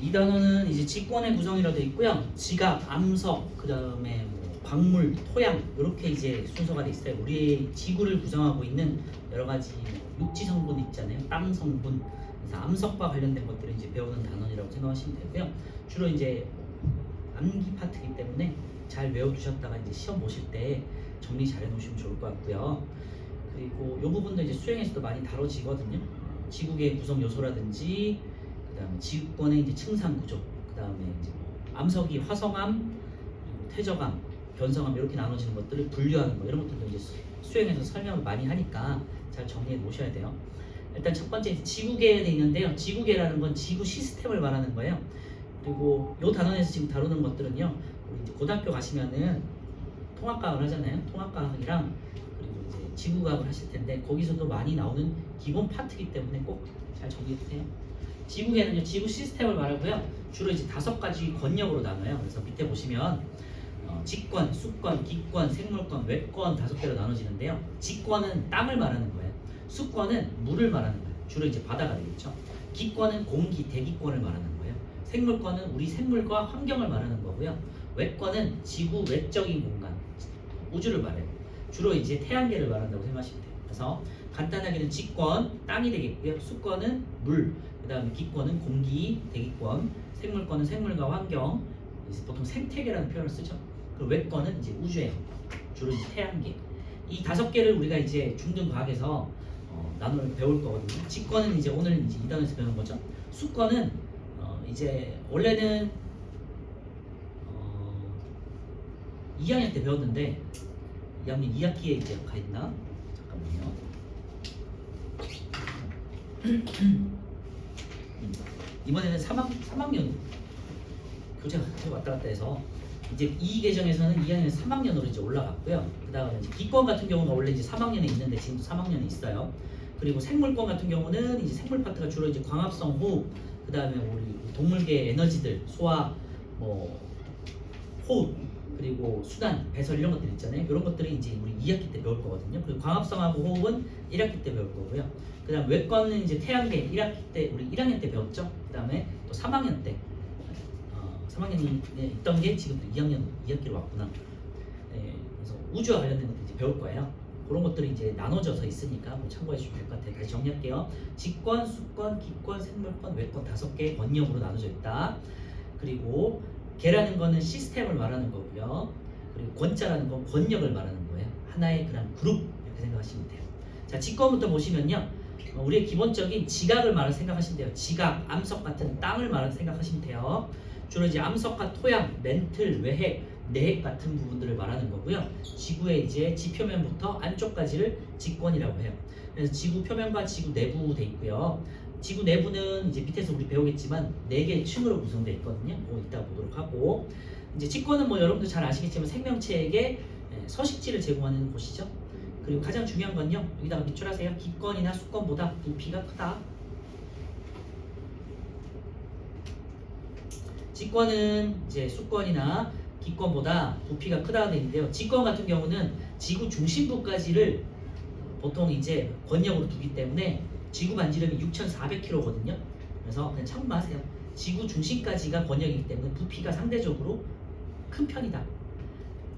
이 단어는 이제 지권의 구성이라 되어 있고요. 지각, 암석, 그다음에 뭐 광물, 토양 이렇게 이제 순서가 돼 있어요. 우리의 지구를 구성하고 있는 여러 가지 뭐 육지 성분 있잖아요. 땅 성분. 그래서 암석과 관련된 것들을 이제 배우는 단원이라고 생각하시면 되고요. 주로 이제 암기 파트이기 때문에 잘 외워두셨다가 이제 시험 보실 때 정리 잘 해놓으시면 좋을 것 같고요. 그리고 이 부분도 이제 수행에서도 많이 다뤄지거든요. 지구계 구성 요소라든지 그다음에 지구권의 이제 층상 구조, 그다음에 이제 암석이 화성암, 그리고 퇴적암, 변성암 이렇게 나눠지는 것들을 분류하는 거 이런 것들도 이제 수행에서 설명을 많이 하니까 잘 정리해 놓으셔야 돼요. 일단 첫 번째 이제 지구계에 돼 있는데요. 지구계라는 건 지구 시스템을 말하는 거예요. 그리고 이 단원에서 지금 다루는 것들은요. 우리 이제 고등학교 가시면은 통합과학을 하잖아요. 통합과학이랑 그리고 이제 지구과학을 하실 텐데 거기서도 많이 나오는 기본 파트이기 때문에 꼭 잘 정리해 주세요. 지구계는요, 지구 시스템을 말하고요. 주로 이제 5가지 권역으로 나눠요. 그래서 밑에 보시면 직권, 수권, 기권, 생물권, 외권 5개로 나눠지는데요. 직권은 땅을 말하는 거예요. 수권은 물을 말하는 거예요. 주로 이제 바다가 되겠죠. 기권은 공기, 대기권을 말하는 거예요. 생물권은 우리 생물과 환경을 말하는 거고요. 외권은 지구 외적인 공간, 우주를 말해요. 주로 이제 태양계를 말한다고 생각하시면 돼요. 그래서 간단하게는 직권, 땅이 되겠고요. 수권은 물, 그 다음에 기권은 공기, 대기권, 생물권은 생물과 환경, 보통 생태계라는 표현을 쓰죠. 그리고 외권은 이제 우주예요. 주로 이제 태양계. 이 5개를 우리가 이제 중등 과학에서 나눠 배울 거거든요. 직권은 이제 오늘 이제 2단에서 배우는 거죠. 수권은 이제 원래는 2학년 때 배웠는데 2학년 2학기에 이제 가 있나? 잠깐만요. 이번에는 3학년 교재가 계속 왔다 갔다 해서 이제 이 계정에서는 2학년 3학년으로 이제 올라갔고요. 그 다음에 이제 기권 같은 경우는 원래 이제 3학년에 있는데 지금도 3학년에 있어요. 그리고 생물권 같은 경우는 이제 생물 파트가 주로 이제 광합성 호흡, 그 다음에 우리 동물계 에너지들, 소화, 뭐 호흡, 그리고 수단, 배설 이런 것들 있잖아요. 이런 것들이 이제 우리 2학기 때 배울 거거든요. 그리고 광합성하고 호흡은 1학기 때 배울 거고요. 그 다음 외권은 이제 태양계 1학기 때 우리 1학년 때 배웠죠. 그 다음에 또 3학년 때 3학년이 있던 게 지금 또 2학년 2학기로 왔구나. 그래서 우주와 관련된 것들 이제 배울 거예요. 그런 것들이 이제 나눠져서 있으니까 뭐 참고해 주시면 될 것 같아요. 다시 정리할게요. 직권, 수권, 기권, 생물권, 외권 5개의 권역으로 나눠져 있다. 그리고 개라는 거는 시스템을 말하는 거고요. 그리고 권자라는 건 권역을 말하는 거예요. 하나의 그냥 그룹 이렇게 생각하시면 돼요. 자, 직권부터 보시면요. 우리의 기본적인 지각을 말하는 생각하시면 돼요. 지각, 암석 같은 땅을 말하는 생각하시면 돼요. 주로 이제 암석과 토양, 멘틀, 외핵, 내핵 같은 부분들을 말하는 거고요. 지구의 이제 지표면부터 안쪽까지를 직권이라고 해요. 그래서 지구 표면과 지구 내부 돼 있고요. 지구 내부는 이제 밑에서 우리 배우겠지만 4개의 층으로 구성되어 있거든요. 그거 이따 보도록 하고, 이제 직권은 뭐 여러분들 잘 아시겠지만 생명체에게 서식지를 제공하는 곳이죠. 그리고 가장 중요한 건요. 여기다가 밑줄하세요. 기권이나 수권보다 부피가 크다. 직권은 이제 수권이나 기권보다 부피가 크다고 되어 있는데요. 직권 같은 경우는 지구 중심부까지를 보통 이제 권역으로 두기 때문에 지구 반지름이 6,400km거든요. 그래서 그냥 참고만 하세요. 지구 중심까지가 권역이기 때문에 부피가 상대적으로 큰 편이다.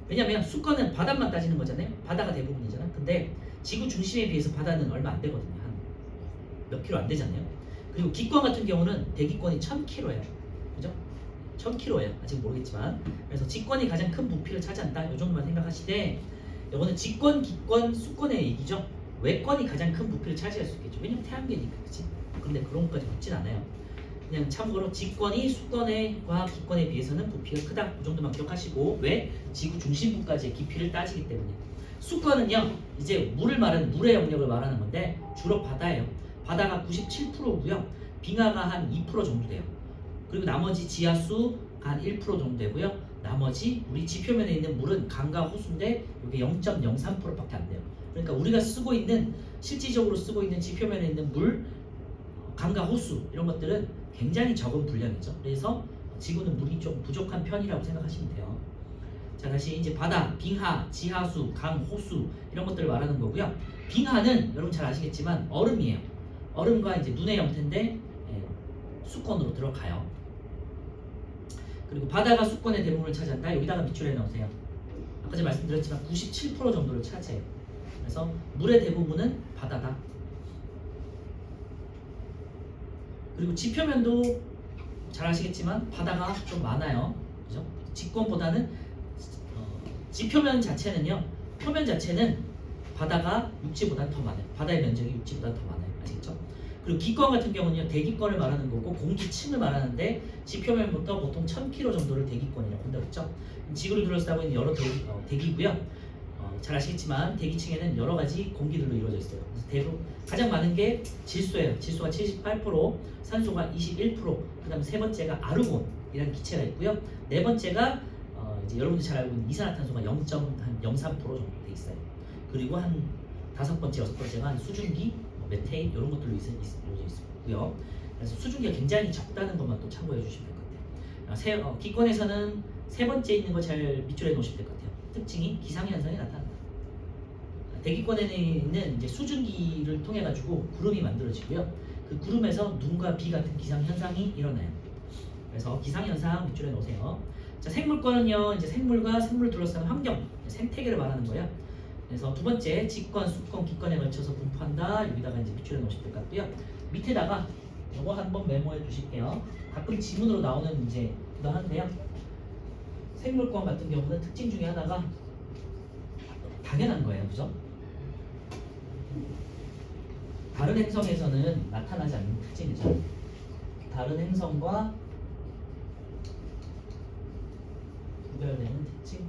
왜냐면 수권은 바다만 따지는 거잖아요. 바다가 대부분이잖아. 근데 지구 중심에 비해서 바다는 얼마 안 되거든요. 한 몇 킬로 안 되잖아요. 그리고 기권 같은 경우는 대기권이 1000km예요. 그죠? 1000km예요. 아직 모르겠지만. 그래서 직권이 가장 큰 부피를 차지한다. 이 정도만 생각하시되, 이거는 직권, 기권, 수권의 얘기죠. 외권이 가장 큰 부피를 차지할 수 있겠죠. 왜냐면 태양계니까, 그치? 근데 그런 것까지 묻진 않아요. 그냥 참고로 직권이 수권과 기권에 비해서는 부피가 크다. 이 정도만 기억하시고, 왜? 지구 중심부까지의 깊이를 따지기 때문에. 수권은요, 이제 물을 말하는, 물의 영역을 말하는 건데, 주로 바다예요. 바다가 97%고요. 빙하가 한 2% 정도 돼요. 그리고 나머지 지하수가 한 1% 정도 되고요. 나머지 우리 지표면에 있는 물은 강과 호수인데 이게 0.03%밖에 안 돼요. 그러니까 우리가 쓰고 있는, 실질적으로 쓰고 있는 지표면에 있는 물, 강과 호수 이런 것들은 굉장히 적은 분량이죠. 그래서 지구는 물이 좀 부족한 편이라고 생각하시면 돼요. 자, 다시 이제 바다, 빙하, 지하수, 강, 호수 이런 것들을 말하는 거고요. 빙하는 여러분 잘 아시겠지만 얼음이에요. 얼음과 이제 눈의 형태인데 수권으로 들어가요. 그리고 바다가 수권의 대부분을 차지한다. 여기다가 밑줄에 넣으세요. 아까 제가 말씀드렸지만 97% 정도를 차지해요. 그래서 물의 대부분은 바다다. 그리고 지표면도 잘 아시겠지만 바다가 좀 많아요. 그죠? 직권보다는 지표면 자체는요. 표면 자체는 바다가 육지보다 더 많아요. 바다의 면적이 육지보다 더 많아요. 아시겠죠? 그리고 기권 같은 경우는요. 대기권을 말하는 거고 공기층을 말하는데 지표면부터 보통 1000km 정도를 대기권이라고 한다고 했죠. 지구를 둘러싸고 있는 여러 대기고요. 잘 아시겠지만 대기층에는 여러 가지 공기들로 이루어져 있어요. 그래서 가장 많은 게 질소예요. 질소가 78%, 산소가 21%, 그다음 세 번째가 아르곤이라는 기체가 있고요. 네 번째가 이제 여러분들 잘 알고 있는 이산화탄소가 0.03% 정도 돼 있어요. 그리고 한 다섯 번째, 여섯 번째가 수증기, 메테인 이런 것들로 이루어져 있고요. 그래서 수증기가 굉장히 적다는 것만 또 참고해 주시면 될 것 같아요. 기권에서는 세 번째 있는 거 잘 밑줄에 놓으시면 될 것 같아요. 특징이 기상현상이 나타난다. 대기권에는 있는 이제 수증기를 통해 가지고 구름이 만들어지고요. 그 구름에서 눈과 비 같은 기상현상이 일어나요. 그래서 기상현상 밑줄에 놓으세요. 자, 생물권은요, 이제 생물과 생물 둘러싸는 환경, 생태계를 말하는 거예요. 그래서 두 번째, 직권, 수권, 기권에 걸쳐서 분포한다. 여기다가 이제 밑줄에 놓으시면 될 것 같고요. 밑에다가 이거 한번 메모해 주실게요. 가끔 지문으로 나오는 문제기도 한데요. 생물권 같은 경우는 특징 중에 하나가 당연한 거예요, 그죠? 다른 행성에서는 나타나지 않는 특징이죠. 다른 행성과 구별되는 특징.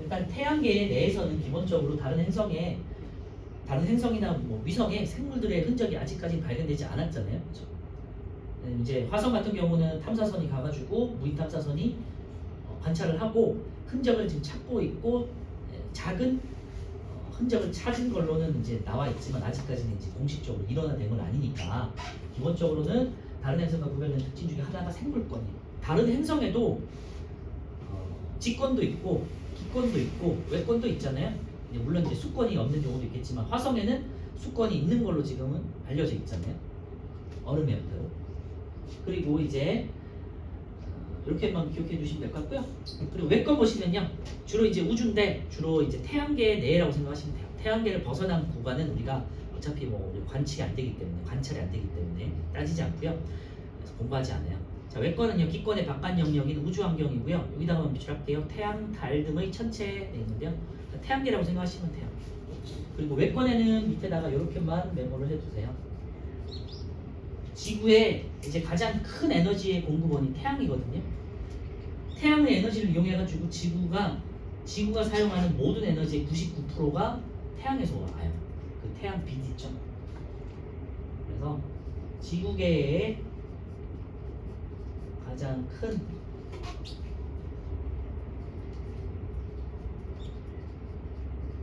일단 태양계 내에서는 기본적으로 다른 행성이나 뭐 위성에 생물들의 흔적이 아직까지 발견되지 않았잖아요. 그렇죠? 이제 화성 같은 경우는 탐사선이 가가지고 무인 탐사선이 관찰을 하고 흔적을 지금 찾고 있고 작은 흔적을 찾은 걸로는 이제 나와 있지만 아직까지는 이제 공식적으로 일어나된 건 아니니까 기본적으로는 다른 행성과 구별되는 특징 중에 하나가 생물권이에요. 다른 행성에도 직권도 있고 기권도 있고 외권도 있잖아요. 물론 이제 수권이 없는 경우도 있겠지만 화성에는 수권이 있는 걸로 지금은 알려져 있잖아요. 얼음의 형태로. 그리고 이제 이렇게만 기억해 주시면 될 것 같고요. 그리고 외권 보시면요, 주로 이제 우주인데 주로 이제 태양계 내라고 생각하시면 돼요. 태양계를 벗어난 구간은 우리가 어차피 뭐 관찰이 안 되기 때문에 따지지 않고요. 그래서 공부하지 않아요. 자, 외권은요, 기권의 바깥 영역인 우주 환경이고요. 여기다가 비출할게요. 태양, 달 등의 천체에 있는데요. 태양계라고 생각하시면 돼요. 그리고 외권에는 밑에다가 이렇게만 메모를 해주세요. 지구의 이제 가장 큰 에너지의 공급원이 태양이거든요. 태양의 에너지를 이용해가지고 지구가 사용하는 모든 에너지의 99%가 태양에서 와요. 그 태양 빛 있죠. 그래서 지구계의 가장 큰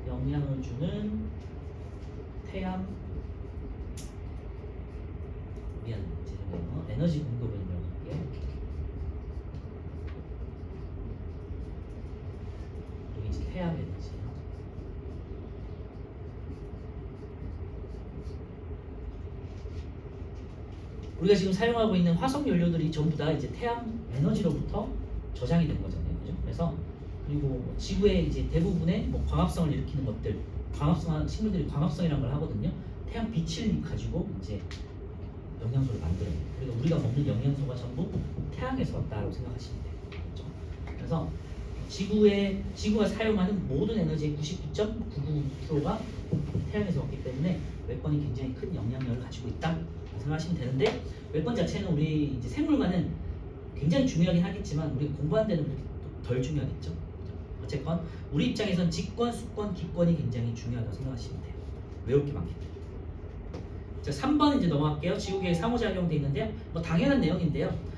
영향을 주는 태양 에너지 공급원이라고 할게요. 여기 이제 태양 에너지. 우리가 지금 사용하고 있는 화석 연료들이 전부 다 이제 태양 에너지로부터 저장이 된 거잖아요, 그죠? 그래서 그리고 지구의 이제 대부분의 뭐 광합성을 일으키는 것들, 식물들이 광합성이라는 걸 하거든요. 태양 빛을 가지고 이제 영양소를 만들어요. 그리고 우리가 먹는 영양소가 전부 태양에서 왔다고 생각하시면 돼요. 그렇죠? 그래서 지구가 사용하는 모든 에너지의 99.99%가 태양에서 왔기 때문에 외권이 굉장히 큰 영향력을 가지고 있다 생각하시면 되는데, 외권 자체는 우리 이제 생물과는 굉장히 중요하긴 하겠지만 우리가 공부하는 데는 그렇게 덜 중요하겠죠. 어쨌건 우리 입장에선 직권, 수권, 기권이 굉장히 중요하다고 생각하시면 돼요. 외울 게 많기 때문에. 자, 3번 이제 넘어갈게요. 지구계의 상호작용도 있는데요. 뭐 당연한 내용인데요.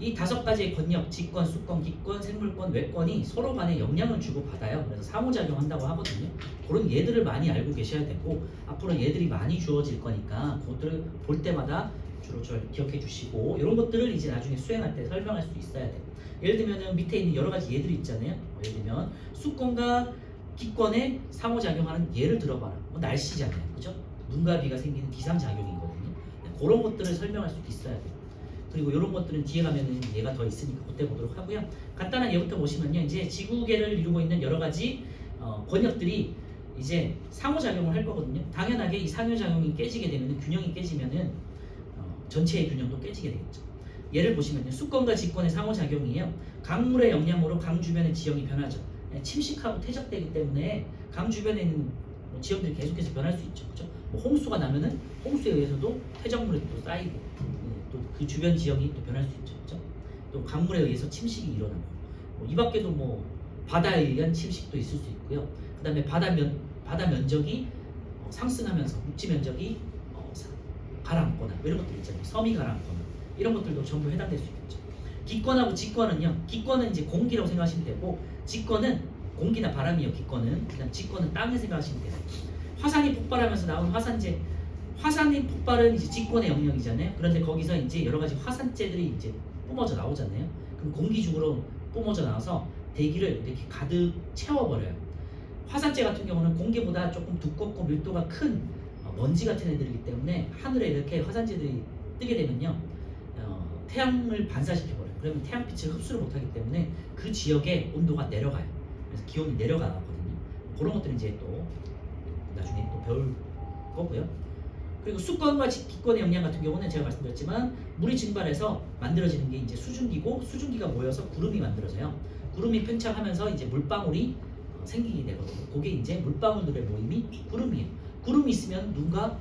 이 다섯 가지의 권력, 직권, 수권, 기권, 생물권, 외권이 서로 간에 영향을 주고 받아요. 그래서 상호작용한다고 하거든요. 그런 예들을 많이 알고 계셔야 되고, 앞으로 예들이 많이 주어질 거니까 그것들을 볼 때마다 주로 기억해 주시고, 이런 것들을 이제 나중에 수행할 때 설명할 수 있어야 돼요. 예를 들면 밑에 있는 여러 가지 예들이 있잖아요. 예를 들면 수권과 기권에 상호작용하는 예를 들어봐라. 뭐 날씨잖아요, 그죠? 눈과 비가 생기는 기상작용이거든요. 그런 것들을 설명할 수 있어야 돼요. 그리고 이런 것들은 뒤에 가면은 얘가 더 있으니까 그때 보도록 하고요. 간단한 예부터 보시면요. 이제 지구계를 이루고 있는 여러 가지 권역들이 이제 상호작용을 할 거거든요. 당연하게 이 상호작용이 깨지게 되면 균형이 깨지면은 전체의 균형도 깨지게 되겠죠. 예를 보시면요. 수권과 직권의 상호작용이에요. 강물의 영향으로 강 주변의 지형이 변하죠. 침식하고 퇴적되기 때문에 강 주변에 있는 지형들이 계속해서 변할 수 있죠. 그렇죠? 뭐 홍수가 나면은 홍수에 의해서도 퇴적물이 또 쌓이고 또 그 주변 지형이 또 변할 수 있죠. 그렇죠? 또 강물에 의해서 침식이 일어나고 이 밖에도 뭐 바다에 의한 침식도 있을 수 있고요. 그다음에 바다 면적이 상승하면서 육지 면적이 가라앉거나 이런 것들 있잖아요. 섬이 가라앉거나 이런 것들도 전부 해당될 수 있겠죠. 기권하고 직권은요. 기권은 이제 공기라고 생각하시면 되고 직권은 공기나 바람이요. 기권은 그다음 직권은 땅을 생각하시면 돼요. 화산이 폭발하면서 나온 화산재 화산이 폭발은 이제 직권의 영역이잖아요. 그런데 거기서 이제 여러 가지 화산재들이 이제 뿜어져 나오잖아요. 그럼 공기 중으로 뿜어져 나와서 대기를 이렇게 가득 채워버려요. 화산재 같은 경우는 공기보다 조금 두껍고 밀도가 큰 먼지 같은 애들이기 때문에 하늘에 이렇게 화산재들이 뜨게 되면요. 태양을 반사시켜버려요. 그러면 태양빛을 흡수를 못하기 때문에 그 지역의 온도가 내려가요. 그래서 기온이 내려가거든요. 그런 것들은 이제 또 나중에 또 배울 거고요. 그리고 수권과 기권의 영향 같은 경우는 제가 말씀드렸지만 물이 증발해서 만들어지는 게 이제 수증기고 수증기가 모여서 구름이 만들어져요. 구름이 팽창하면서 이제 물방울이 생기게 되거든요. 그게 이제 물방울들의 모임이 구름이에요. 구름이 있으면 눈과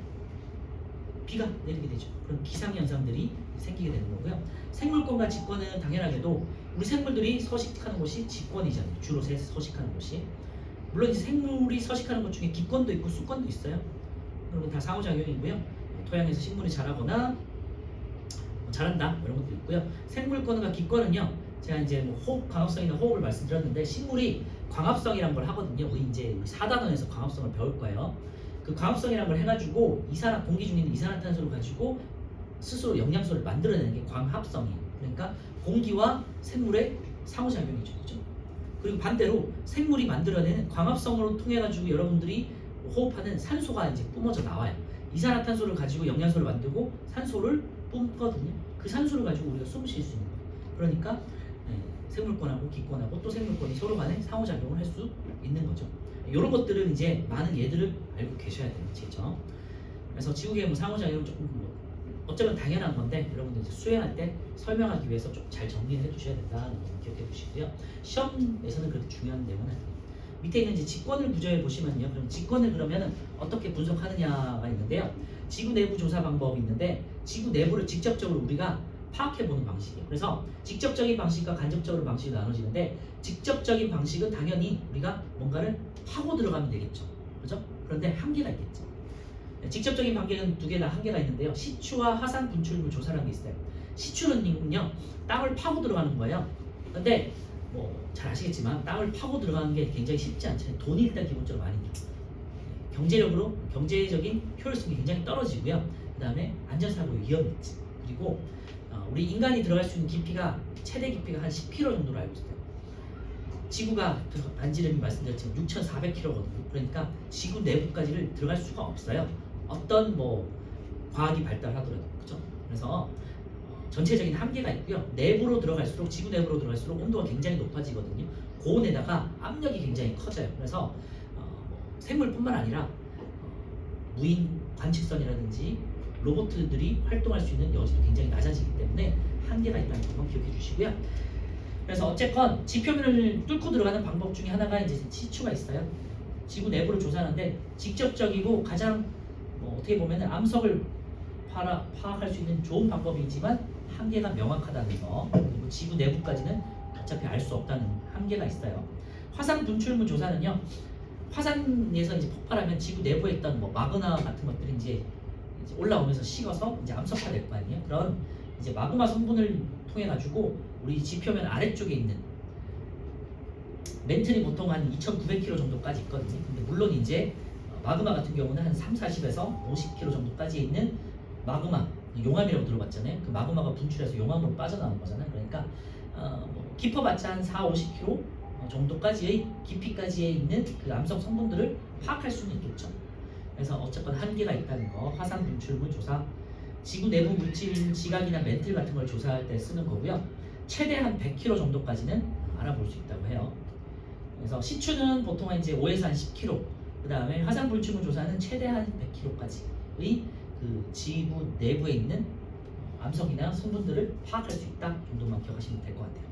비가 내리게 되죠. 그런 기상 현상들이 생기게 되는 거고요. 생물권과 직권은 당연하게도 우리 생물들이 서식하는 곳이 직권이잖아요. 주로 서식하는 곳이. 물론 이제 생물이 서식하는 것 중에 기권도 있고 수권도 있어요. 그리고 다 상호작용이고요. 토양에서 식물이 자라거나 자란다 이런 것도 있고요. 생물권과 기권은요. 제가 이제 뭐 호흡, 광합성이나 호흡을 말씀드렸는데 식물이 광합성이란 걸 하거든요. 우리 이제 4단원에서 광합성을 배울 거예요. 그 광합성이란 걸 해가지고 공기 중에 있는 이산화탄소를 가지고 스스로 영양소를 만들어내는 게 광합성이에요. 그러니까 공기와 생물의 상호작용이죠. 그렇죠? 그리고 반대로 생물이 만들어내는 광합성으로 통해 가지고 여러분들이 호흡하는 산소가 이제 뿜어져 나와요. 이산화탄소를 가지고 영양소를 만들고 산소를 뿜거든요. 그 산소를 가지고 우리가 숨을 쉴 수 있는 거예요. 그러니까 생물권하고 기권하고 또 생물권이 서로 간에 상호작용을 할 수 있는 거죠. 이런 것들은 이제 많은 예들을 알고 계셔야 되는 거죠. 그래서 지구계의 뭐 상호작용은 조금 어쩌면 당연한 건데 여러분들 이제 수행할 때 설명하기 위해서 좀 잘 정리를 해두셔야 된다는 거 기억해 두시고요. 시험에서는 그렇게 중요한 내용은 아니에요. 밑에 있는 이제 직권을 구조해 보시면요. 그럼 직권을 그러면 어떻게 분석하느냐가 있는데요. 지구 내부 조사 방법이 있는데 지구 내부를 직접적으로 우리가 파악해 보는 방식이에요. 그래서 직접적인 방식과 간접적으로 방식이 나눠지는데 직접적인 방식은 당연히 우리가 뭔가를 파고 들어가면 되겠죠. 그렇죠? 그런데 한계가 있겠죠. 직접적인 방식은 두 개 다 한계가 있는데요. 시추와 하산 분출물 조사라는 게 있어요. 시추는요 땅을 파고 들어가는 거예요. 근데 뭐 잘 아시겠지만 땅을 파고 들어가는 게 굉장히 쉽지 않잖아요. 돈이 일단 기본적으로 많이 들어요. 경제적인 효율성이 굉장히 떨어지고요. 그 다음에 안전사고 위험이 있지. 그리고 우리 인간이 들어갈 수 있는 깊이가 최대 깊이가 한 10km 정도로 알고 있어요. 지구가 반지름이 말씀드렸지만 6,400km거든요. 그러니까 지구 내부까지를 들어갈 수가 없어요. 어떤 뭐 과학이 발달하더라도 그렇죠. 그래서 전체적인 한계가 있고요. 내부로 들어갈수록 지구 내부로 들어갈수록 온도가 굉장히 높아지거든요. 고온에다가 압력이 굉장히 커져요. 그래서 생물뿐만 아니라 무인 관측선이라든지 로봇들이 활동할 수 있는 여지도 굉장히 낮아지기 때문에 한계가 있다는 것만 기억해 주시고요. 그래서 어쨌건 지표면을 뚫고 들어가는 방법 중에 하나가 이제 시추가 있어요. 지구 내부를 조사하는데 직접적이고 가장 어떻게 보면 암석을 파악할 수 있는 좋은 방법이지만 한계가 명확하다는 거. 그리고 지구 내부까지는 어차피 알 수 없다는 한계가 있어요. 화산 분출물 조사는요. 화산에서 이제 폭발하면 지구 내부에 있던 뭐 마그마 같은 것들이 이제 올라오면서 식어서 이제 암석화될 거 아니에요. 그런 이제 마그마 성분을 통해 가지고 우리 지표면 아래쪽에 있는 멘틀이 보통 한 2,900km 정도까지 있거든요. 근데 물론 이제 마그마 같은 경우는 한 3, 40에서 50km 정도까지 있는 마그마, 용암이라고 들어봤잖아요. 그 마그마가 분출해서 용암으로 빠져나온 거잖아요. 그러니까 깊어봤자 한 4, 50km 정도까지의 깊이까지에 있는 그 암석 성분들을 파악할 수는 있겠죠. 그래서 어쨌건 한계가 있다는 거, 화산 분출물 조사 지구 내부 물질 지각이나 멘틀 같은 걸 조사할 때 쓰는 거고요. 최대한 100km 정도까지는 알아볼 수 있다고 해요. 그래서 시추는 보통 이제 5에서 한 10km, 그 다음에 화산 불출물 조사는 최대한 100km까지의 그 지구 내부에 있는 암석이나 성분들을 파악할 수 있다 정도만 기억하시면 될 것 같아요.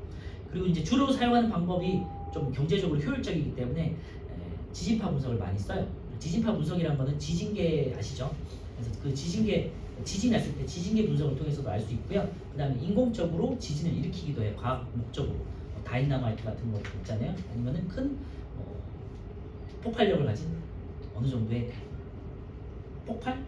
그리고 이제 주로 사용하는 방법이 좀 경제적으로 효율적이기 때문에 지진파 분석을 많이 써요. 지진파 분석이라는 거는 지진계 아시죠? 그래서 그 지진계 지진 났을 때 지진계 분석을 통해서도 알 수 있고요. 그 다음에 인공적으로 지진을 일으키기도 해요. 과학 목적으로 다이나마이트 같은 거 있잖아요. 아니면은 큰 폭발력을 가진 어느 정도의 폭탄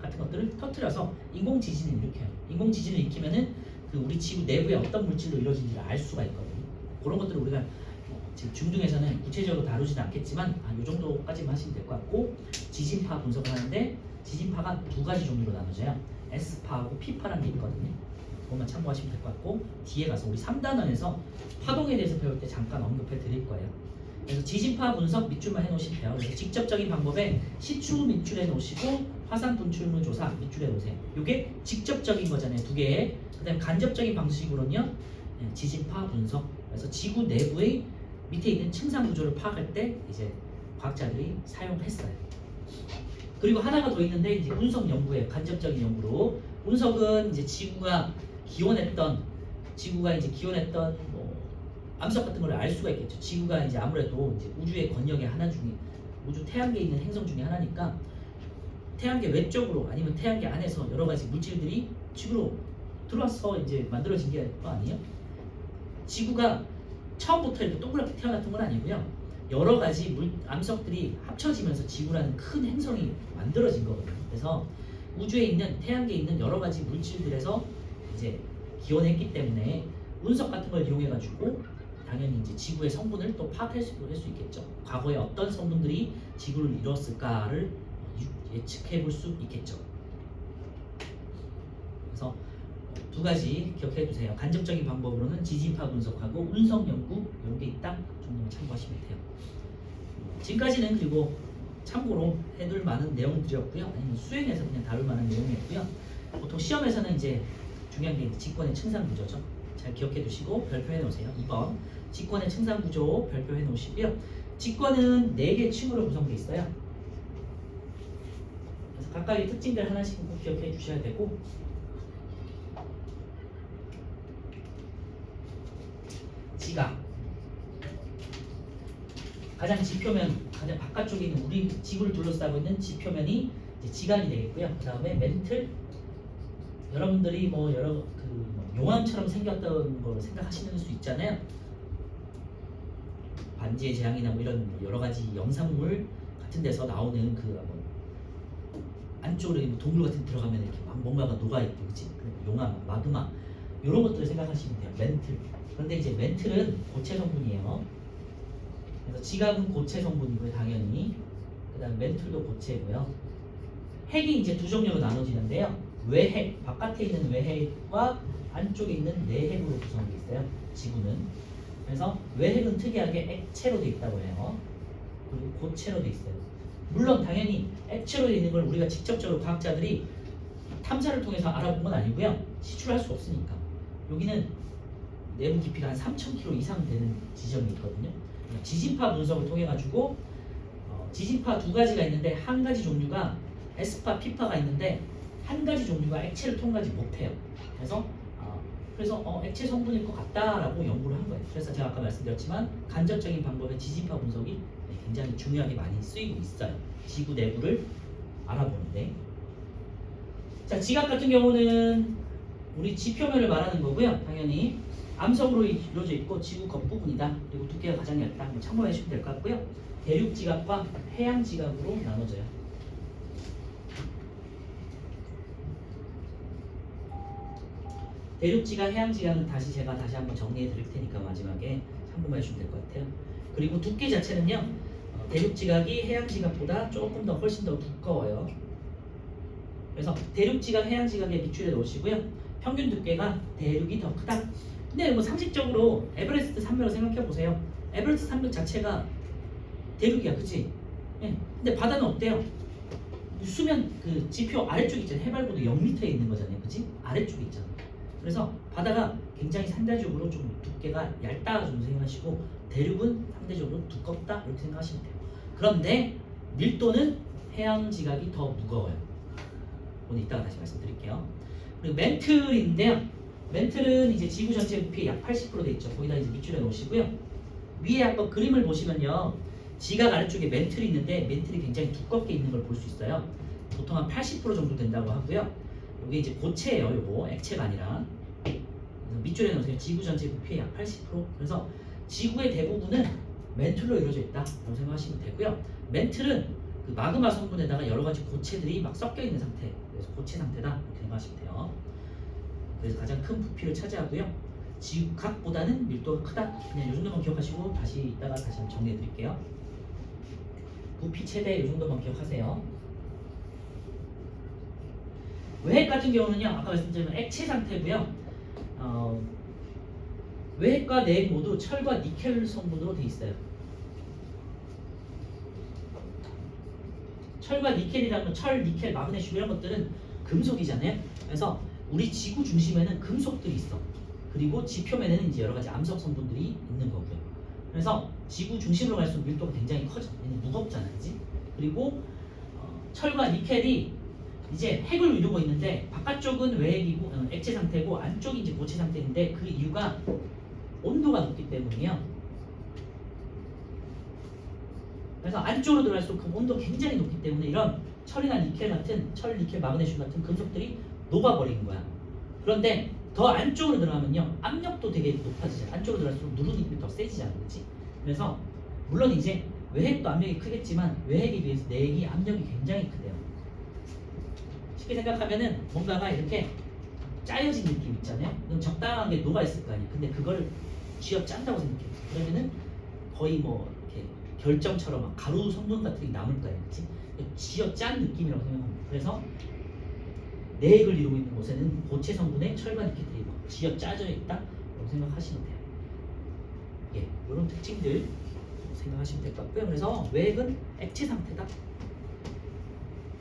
같은 것들을 터뜨려서 인공 지진을 일으켜요. 인공 지진을 일으키면은 그 우리 지구 내부에 어떤 물질로 이루어진지를 알 수가 있거든요. 그런 것들을 우리가 지금 중등에서는 구체적으로 다루지는 않겠지만 이 정도까지만 하시면 될 것 같고, 지진파 분석을 하는데 지진파가 두 가지 종류로 나눠져요. S파하고 P파라는 게 있거든요. 그것만 참고하시면 될 것 같고, 뒤에 가서 우리 3단원에서 파동에 대해서 배울 때 잠깐 언급해 드릴 거예요. 그래서 지진파 분석 밑줄만 해놓으시면 돼요. 그래서 직접적인 방법에 시추 밑줄해 놓으시고 화산 분출물 조사 밑줄해 놓으세요. 이게 직접적인 거잖아요. 두 개의. 그다음에 간접적인 방식으로는요, 지진파 분석. 그래서 지구 내부의 밑에 있는 층상 구조를 파악할 때 이제 과학자들이 사용했어요. 그리고 하나가 더 있는데 이제 운석 연구예요. 간접적인 연구로. 운석은 이제 지구가 기원했던 뭐 암석 같은 걸 알 수가 있겠죠. 지구가 이제 아무래도 이제 우주의 권역의 하나 중에, 우주 태양계에 있는 행성 중에 하나니까 태양계 외쪽으로 아니면 태양계 안에서 여러 가지 물질들이 지구로 들어와서 이제 만들어진 게 아니에요? 지구가 처음부터 이렇게 동그랗게 태어났던 건 아니고요. 여러 가지 암석들이 합쳐지면서 지구라는 큰 행성이 만들어진 거거든요. 그래서 우주에 있는 태양계에 있는 여러 가지 물질들에서 이제 기원했기 때문에 운석 같은 걸 이용해 가지고 당연히 이제 지구의 성분을 또 파악할 수 있겠죠. 과거에 어떤 성분들이 지구를 이뤘을까를 예측해 볼 수 있겠죠. 그래서 두 가지 기억해 두세요. 간접적인 방법으로는 지진파 분석하고 운석 연구 이런 게 있다 정도만 참고하시면 돼요. 지금까지는 그리고 참고로 해둘 만한 내용들이었고요. 아니면 수행해서 그냥 다룰 만한 내용이었고요. 보통 시험에서는 이제 중요한 게 직권의 층상 구조죠. 잘 기억해 두시고 별표해 놓으세요. 2번 직권의 층상 구조 별표해 놓으시고요. 직권은 4개 층으로 구성되어 있어요. 그래서 각각의 특징들 하나씩 꼭 기억해 주셔야 되고, 지각, 가장 지표면, 가장 바깥쪽에 있는 우리 지구를 둘러싸고 있는 지표면이 이제 지각이 되겠고요. 그 다음에 멘틀, 여러분들이 뭐 여러 용암처럼 생겼던 걸 생각하시는 수 있잖아요. 반지의 제왕이나 뭐 이런 여러 가지 영상물 같은 데서 나오는 그 안쪽으로 동굴 같은 데 들어가면 이렇게 막 뭔가가 녹아 있고, 그렇지? 용암, 마그마 이런 것들을 생각하시면 돼요. 멘틀. 그런데 이제 멘틀은 고체 성분이에요. 그래서 지각은 고체 성분이고요, 당연히. 그다음 멘틀도 고체고요. 핵이 이제 두 종류로 나눠지는데요. 외핵, 바깥에 있는 외핵과 안쪽에 있는 내핵으로 구성되어 있어요. 지구는. 그래서 외핵은 특이하게 액체로 되어 있다고 해요. 그리고 고체로 되어 있어요. 물론 당연히 액체로 되어 있는 걸 우리가 직접적으로 과학자들이 탐사를 통해서 알아본 건 아니고요. 시출할 수 없으니까. 여기는 내부 깊이가 한 3,000km 이상 되는 지점이 있거든요. 지진파 분석을 통해 가지고 지진파 두 가지가 있는데, 한 가지 종류가 S파, P파가 있는데 한 가지 종류가 액체를 통과하지 못해요. 그래서 액체 성분일 것 같다라고 연구를 한 거예요. 그래서 제가 아까 말씀드렸지만 간접적인 방법의 지진파 분석이 굉장히 중요하게 많이 쓰이고 있어요. 지구 내부를 알아보는데. 자, 지각 같은 경우는 우리 지표면을 말하는 거고요. 당연히 암석으로 이루어져 있고 지구 겉부분이다. 그리고 두께가 가장 얇다. 한번 참고해 주시면 될 것 같고요. 대륙 지각과 해양 지각으로 나눠져요. 대륙 지각, 해양 지각은 제가 다시 한번 정리해 드릴 테니까 마지막에 참고해 주시면 될 것 같아요. 그리고 두께 자체는요, 대륙 지각이 해양 지각보다 조금 더 훨씬 더 두꺼워요. 그래서 대륙 지각, 해양 지각에 밑줄에 놓으시고요. 평균 두께가 대륙이 더 크다. 근데 뭐 상식적으로 에베레스트 산맥을 생각해 보세요. 에베레스트 산맥 자체가 대륙이야, 그치? 예. 근데 바다는 어때요? 수면 그 지표 아래쪽 있잖아요. 해발고도 0m에 있는 거잖아요. 그치? 아래쪽에 있잖아. 그래서 바다가 굉장히 상대적으로 좀 두께가 얇다 정도 생각하시고 대륙은 상대적으로 두껍다 이렇게 생각하시면 돼요. 그런데 밀도는 해양 지각이 더 무거워요. 오늘 이따가 다시 말씀드릴게요. 그리고 멘틀인데요. 멘틀은 이제 지구 전체 부피의 약 80%돼 있죠. 거기다 이제 밑줄에 놓으시고요. 위에 한번 그림을 보시면요. 지각 아래쪽에 멘틀이 있는데 멘틀이 굉장히 두껍게 있는 걸 볼 수 있어요. 보통 한 80% 정도 된다고 하고요. 이게 이제 고체예요. 요거 액체가 아니라. 그래서 밑줄에 놓으세요. 지구 전체 부피의 약 80%. 그래서 지구의 대부분은 멘틀로 이루어져 있다라고 생각하시면 되고요. 멘틀은 그 마그마 성분에다가 여러 가지 고체들이 막 섞여 있는 상태. 그래서 고체 상태다 이렇게 생각하시면 돼요. 그래서 가장 큰 부피를 차지하고요. 지각보다는 밀도가 크다. 그냥 이 정도만 기억하시고 다시 이따가 다시 한번 정리해 드릴게요. 부피 최대 이 정도만 기억하세요. 외핵 같은 경우는요, 아까 말씀드린 액체 상태고요. 외핵과 내핵 모두 철과 니켈 성분으로 되어 있어요. 철과 니켈이라는 건 철, 니켈, 마그네슘 이런 것들은 금속이잖아요. 그래서 우리 지구 중심에는 금속들이 있어. 그리고 지표면에는 이제 여러 가지 암석 성분들이 있는 거고요. 그래서 지구 중심으로 갈수록 밀도가 굉장히 커져. 얘는 무겁잖아, 그지? 그리고 철과 니켈이 이제 핵을 이루고 있는데 바깥쪽은 외핵이고 액체 상태고 안쪽이 이제 고체 상태인데 그 이유가 온도가 높기 때문이에요. 그래서 안쪽으로 들어갈수록 그 온도가 굉장히 높기 때문에 이런 철이나 니켈 같은 철, 니켈, 마그네슘 같은 금속들이 녹아버리는 거야. 그런데 더 안쪽으로 들어가면요 압력도 되게 높아지잖아. 안쪽으로 들어갈수록 누르니까 더 세지잖아, 그렇지? 그래서 물론 이제 외핵도 압력이 크겠지만 외핵에 비해서 내핵이 압력이 굉장히 크대요. 쉽게 생각하면은 뭔가가 이렇게 짜여진 느낌 있잖아요. 그럼 적당하게 녹아 있을 거 아니에요. 근데 그거를 쥐어 짠다고 생각해요. 그러면은 거의 뭐 이렇게 결정처럼 막 가루 성분 같은 게 남을 거예요, 그렇지? 쥐어 짠 느낌이라고 생각합니다. 그래서 내핵을 이루고 있는 곳에는 고체 성분의 철과 니켈들이 막 쥐어 짜져 있다라고 생각하시면 돼요. 예, 이런 특징들 생각하시면 될 것 같고요. 그래서 외핵은 액체 상태다.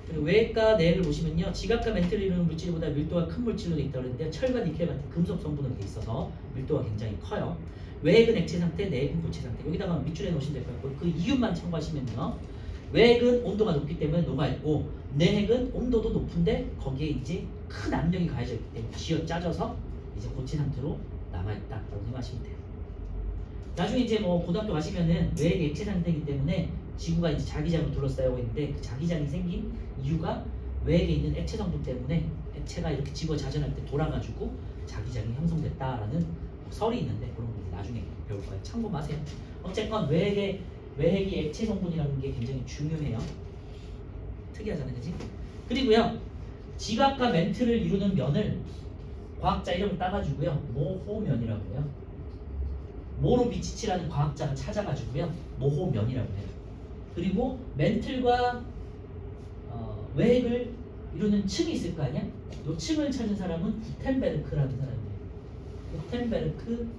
그리고 외핵과 내핵을 보시면요, 지각과 멘틀을 이루는 물질보다 밀도가 큰 물질로 되어 있다고 했는데 철과 니켈 같은 금속 성분으로 되어 있어서 밀도가 굉장히 커요. 외핵은 액체 상태, 내핵은 고체 상태. 여기다가 밑줄에 놓으시면 될 것 같고 그 이유만 참고하시면요, 외핵은 온도가 높기 때문에 녹아있고 내핵은 온도도 높은데 거기에 이제 큰 압력이 가해져 있기 때문에 쥐어 짜져서 이제 고체 상태로 남아있다라고 생각하시면 돼요. 나중에 이제 뭐 고등학교 가시면은 외핵이 액체 상태이기 때문에 지구가 이제 자기장으로 둘러싸이고 있는데 그 자기장이 생긴 이유가 외핵에 있는 액체 성분 때문에 액체가 이렇게 지구가 자전할 때 돌아가지고 자기장이 형성됐다라는 설이 있는데 그런 거 나중에 배울 거예요. 참고하세요. 어쨌건 외핵이 액체 성분이라는 게 굉장히 중요해요. 특이하잖아요, 그지? 그리고요, 지각과 멘틀을 이루는 면을 과학자 이름을 따가지고요, 모호면이라고요. 모로비치치라는 과학자가 찾아가지고요, 모호면이라고 해요. 그리고 멘틀과 외핵을 이루는 층이 있을 거 아니야? 이 층을 찾은 사람은 구텐베르크라는 사람이에요. 구텐베르크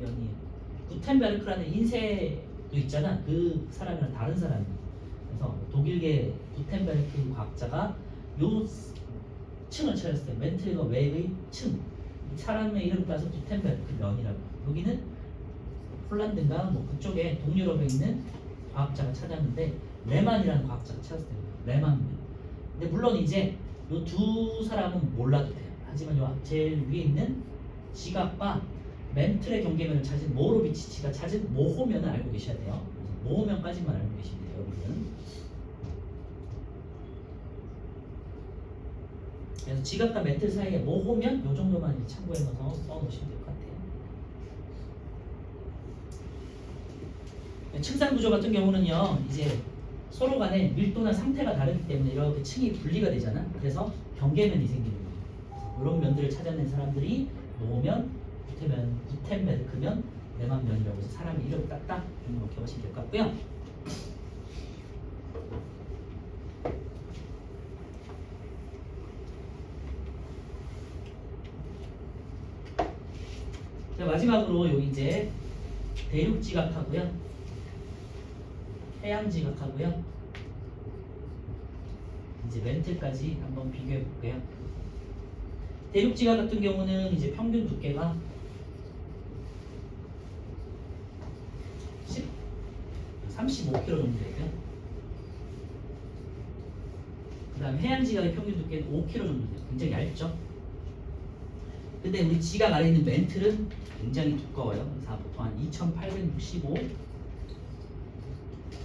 면이에요. 구텐베르크라는 인쇄도 있잖아. 그 사람이랑 다른 사람이에요. 그래서 독일계 구텐베르크 과학자가 요 층을 찾았어요. 멘틀과 외핵의 층. 이 사람의 이름을 따서 구텐베르크 면이라고. 여기는 폴란드인가 뭐 그쪽에 동유럽에 있는 과학자가 찾았는데 레만이라는 과학자가 찾았어요. 레만면. 근데 물론 이제 요 두 사람은 몰라도 돼요. 하지만 요 제일 위에 있는 지각과 멘틀의 경계면을 찾은 모로비치치가 찾은 모호면을 알고 계셔야 돼요. 모호면까지만 알고 계시면 돼요, 여러분은. 그래서 지각과 멘틀 사이에 모호면 요 정도만 이제 참고해 넣어서 써 놓으시면 될 것 같아요. 층산 구조 같은 경우는요, 이제 서로 간에 밀도나 상태가 다르기 때문에 이렇게 층이 분리가 되잖아. 그래서 경계면이 생기는 거예요. 이런 면들을 찾아낸 사람들이 모호면, 구텐베르크면, 레만면이라고 해서 사람의 이름을 땄다. 이런 거 기억하시면 될 것 같고요. 자, 마지막으로 여기 이제 대륙지각하고요, 해양지각하고요, 이제 멘틀까지 한번 비교해 볼게요. 대륙지각 같은 경우는 이제 평균 두께가 35km 정도 되고요. 그 다음에 해양지각의 평균 두께는 5km 정도 돼요. 굉장히 얇죠. 근데 우리 지각 아래 있는 멘틀은 굉장히 두꺼워요. 그래서 보통 한 2865,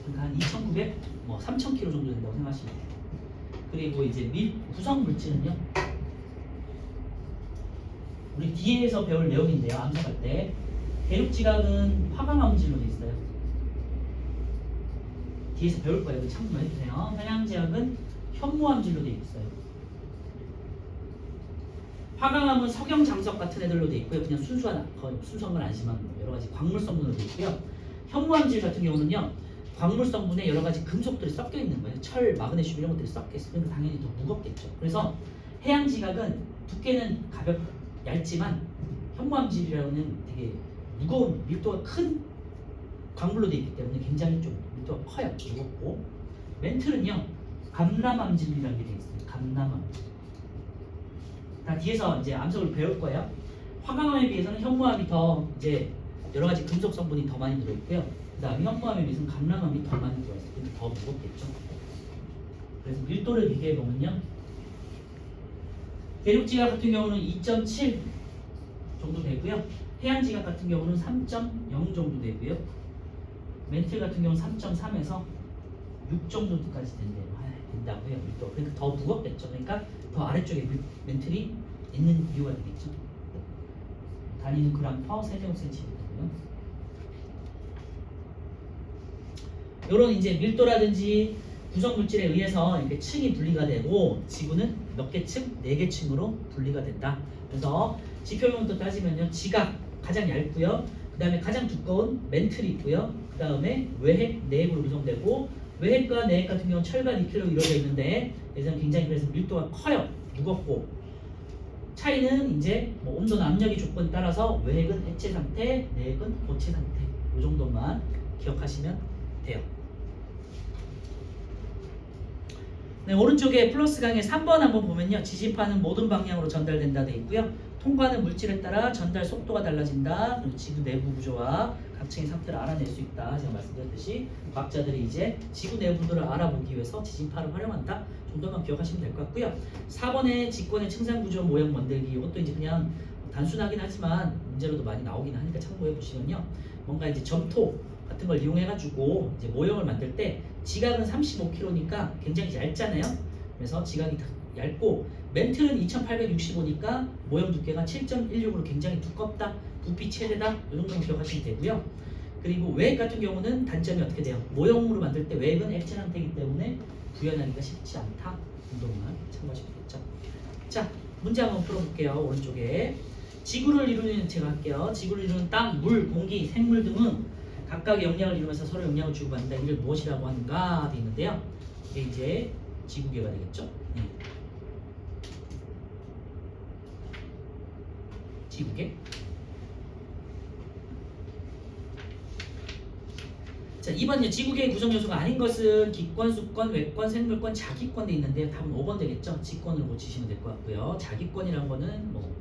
그러니까 한 2900, 뭐 3000km 정도 된다고 생각하시면 돼요. 그리고 이제 구성 물질은요. 우리 뒤에서 배울 내용인데요. 암석할 때 대륙지각은 화강암질로 돼 있어요. 뒤에서 배울 거예요. 참고만 해주세요. 해양지각은 현무암질로 돼 있어요. 화강암은 석영장석 같은 애들로 돼 있고요. 그냥 순수한 건 아니지만 여러 가지 광물 성분으로 돼 있고요. 현무암질 같은 경우는요. 광물 성분에 여러 가지 금속들이 섞여 있는 거예요. 철, 마그네슘 이런 것들이 섞여 있어요. 그러니까 당연히 더 무겁겠죠. 그래서 해양지각은 두께는 얇지만 현무암질이라는 되게 무거운 밀도가 큰 광물로 되어 있기 때문에 굉장히 좀 밀도가 커요. 무겁고 멘틀은요 감람암질이라는 게 되어 있어요. 감람암질. 다 뒤에서 이제 암석을 배울 거예요. 화강암에 비해서는 현무암이 더 이제 여러 가지 금속 성분이 더 많이 들어 있고요. 그다음에 현무암에 비해서는 감람암이 더 많이 들어 있어요. 그래서 더 무겁겠죠. 그래서 밀도를 비교해 보면요. 대륙지각 같은 경우는 2.7 정도 되고요. 해양지각 같은 경우는 3.0 정도 되고요. 멘틀 같은 경우는 3.3에서 6 정도까지 된다고요. 밀도. 그러니까 더 무겁겠죠. 그러니까 더 아래쪽에 멘틀이 있는 이유가 되겠죠. 단위는 그램 퍼 세제곱센티미터고요. 이런 이제 밀도라든지 구성 물질에 의해서 이렇게 층이 분리가 되고 지구는 몇 개 층? 4개 층으로 분리가 된다. 그래서 지표면부터 따지면요. 지각 가장 얇고요. 그 다음에 가장 두꺼운 멘틀이 있고요. 그 다음에 외핵, 내핵으로 구성되고 외핵과 내핵 같은 경우는 철과 니켈로 이루어져 있는데 예전 굉장히 그래서 밀도가 커요. 무겁고 차이는 이제 뭐 온도나 압력의 조건에 따라서 외핵은 액체 상태, 내핵은 고체 상태 이 정도만 기억하시면 돼요. 네, 오른쪽에 플러스 강의 3번 한번 보면요. 지진파는 모든 방향으로 전달된다 되어 있고요. 통과하는 물질에 따라 전달 속도가 달라진다. 그리고 지구 내부 구조와 각 층의 상태를 알아낼 수 있다. 제가 말씀드렸듯이 과학자들이 이제 지구 내부들을 알아보기 위해서 지진파를 활용한다. 정도만 기억하시면 될 것 같고요. 4번에 직권의 층상 구조 모형 만들기. 이것도 이제 그냥 단순하긴 하지만 문제로도 많이 나오긴 하니까 참고해 보시면요. 뭔가 이제 점토 같은 걸 이용해가지고 이제 모형을 만들 때 지각은 35kg니까 굉장히 얇잖아요. 그래서 지각이 얇고 멘틀은 2865니까 모형 두께가 7.16으로 굉장히 두껍다. 부피 최대다. 이 정도만 기억하시면 되고요. 그리고 외핵 같은 경우는 단점이 어떻게 돼요? 모형으로 만들 때 외핵은 액체 상태이기 때문에 구현하기가 쉽지 않다. 정도만 참고하시면 되겠죠. 자, 문제 한번 풀어볼게요. 오른쪽에 지구를 이루는 제가 할게요. 지구를 이루는 땅, 물, 공기, 생물 등은 각각의 영향을 이루면서 서로 영향을 주고받는다. 이를 무엇이라고 하는가 되어 있는데요. 이게 이제 지구계가 되겠죠. 네. 지구계. 자, 2번요. 지구계의 구성 요소가 아닌 것은 기권, 수권, 외권, 생물권, 자기권 돼 있는데요. 답은 5번 되겠죠. 지권으로 고치시면 될 것 같고요. 자기권이라는 거는 뭐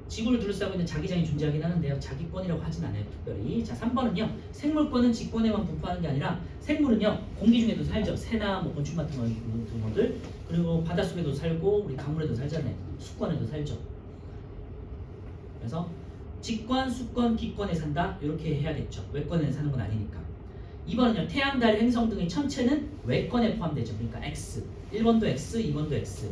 지구를 둘러싸고 있는 자기장이 존재하긴 하는데요. 자기권이라고 하진 않아요. 특별히. 자, 3번은요. 생물권은 지권에만 분포하는 게 아니라 생물은요. 공기 중에도 살죠. 새나 뭐 곤충 같은 것들. 그리고 바닷속에도 살고 우리 강물에도 살잖아요. 수권에도 살죠. 그래서 직권, 수권, 기권에 산다. 이렇게 해야겠죠. 외권에 사는 건 아니니까. 2번은요. 태양, 달, 행성 등의 천체는 외권에 포함되죠. 그러니까 X. 1번도 X, 2번도 X.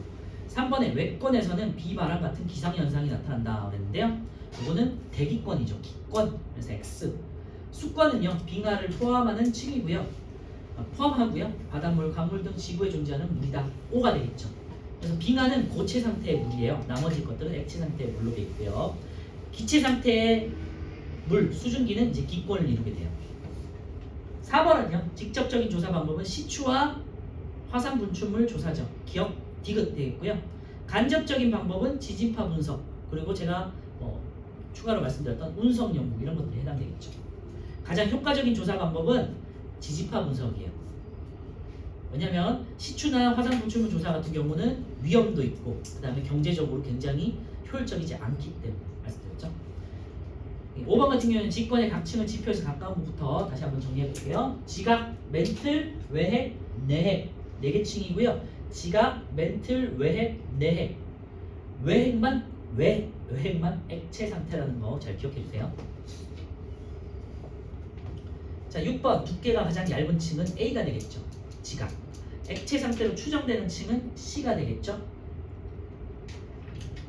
3번의 외권에서는 비바람 같은 기상현상이 나타난다 그랬는데요. 이거는 대기권이죠. 기권. 그래서 X. 수권은요. 빙하를 포함하는 층이고요. 포함하고요. 바닷물, 강물 등 지구에 존재하는 물이다. O가 되겠죠. 그래서 빙하는 고체 상태의 물이에요. 나머지 것들은 액체 상태의 물로 되어 있고요. 기체 상태의 물, 수증기는 이제 기권을 이루게 돼요. 4번은요. 직접적인 조사 방법은 시추와 화산 분출물 조사죠. 기억, 디귿 되겠고요. 간접적인 방법은 지진파 분석, 그리고 제가 추가로 말씀드렸던 운석 연구 이런 것들이 해당되겠죠. 가장 효과적인 조사 방법은 지진파 분석이에요. 왜냐면 시추나 화산 분출물 조사 같은 경우는 위험도 있고 그다음에 경제적으로 굉장히 효율적이지 않기 때문에 말씀드렸죠. 5번 같은 경우는 직권의 각층을 지표에서 가까운 곳부터 다시 한번 정리해 볼게요. 지각, 멘틀, 외핵, 내핵 4개 층이고요. 지각, 멘틀, 외핵, 내핵. 외핵만 액체 상태라는 거 잘 기억해 주세요. 자, 6번 두께가 가장 얇은 층은 A가 되겠죠. 지각. 액체 상태로 추정되는 층은 C가 되겠죠.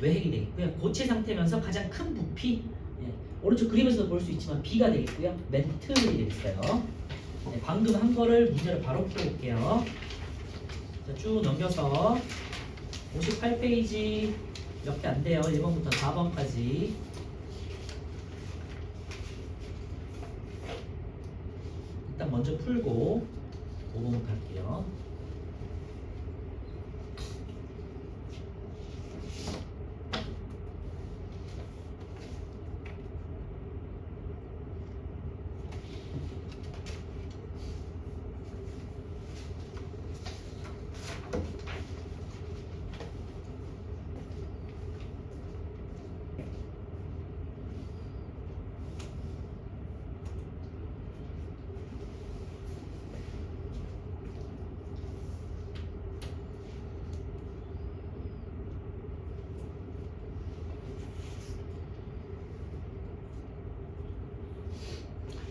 외핵이 되겠고요. 고체 상태면서 가장 큰 부피 오른쪽 그림에서도 볼 수 있지만 B가 되겠고요. 멘틀이 되겠어요. 방금 한 거를 문제를 바로 풀어볼게요. 자, 쭉 넘겨서 58페이지 몇 개 안 돼요. 1번부터 4번까지. 일단 먼저 풀고 5번부터 할게요.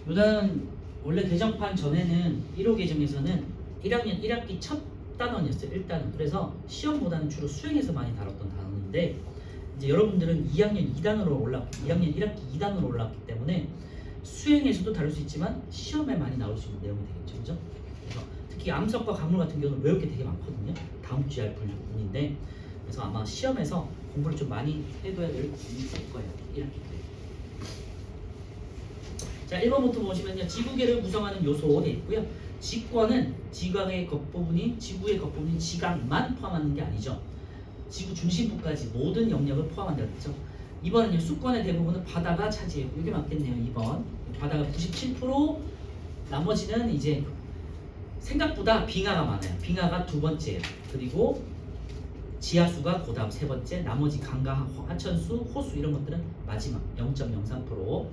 요단 원래 개정판 전에는 1호 개정에서는 1학년 1학기 첫 단원이었어요. 1단원. 그래서 시험보다는 주로 수행에서 많이 다뤘던 단원인데 이제 여러분들은 2학년 2학년 1학기 2단으로 올라왔기 때문에 수행에서도 다룰 수 있지만 시험에 많이 나올 수 있는 내용이 되겠죠. 그죠? 그래서 특히 암석과 강물 같은 경우는 외울 게 되게 많거든요. 다음 주에 할 부분인데 그래서 아마 시험에서 공부를 좀 많이 해둬야 될 부분이 있을 거예요. 1학기 때. 자, 1번부터 보시면요. 지구계를 구성하는 요소 되어 있고요. 직권은 지구의 겉부분인 지각만 포함하는 게 아니죠. 지구 중심부까지 모든 영역을 포함한다고 했죠. 2번은요. 수권의 대부분은 바다가 차지해요. 이게 맞겠네요. 2번. 바다가 97%, 나머지는 이제 생각보다 빙하가 많아요. 빙하가 두 번째예요. 그리고 지하수가 그다음 세 번째, 나머지 강과 하천수, 호수 이런 것들은 마지막 0.03%.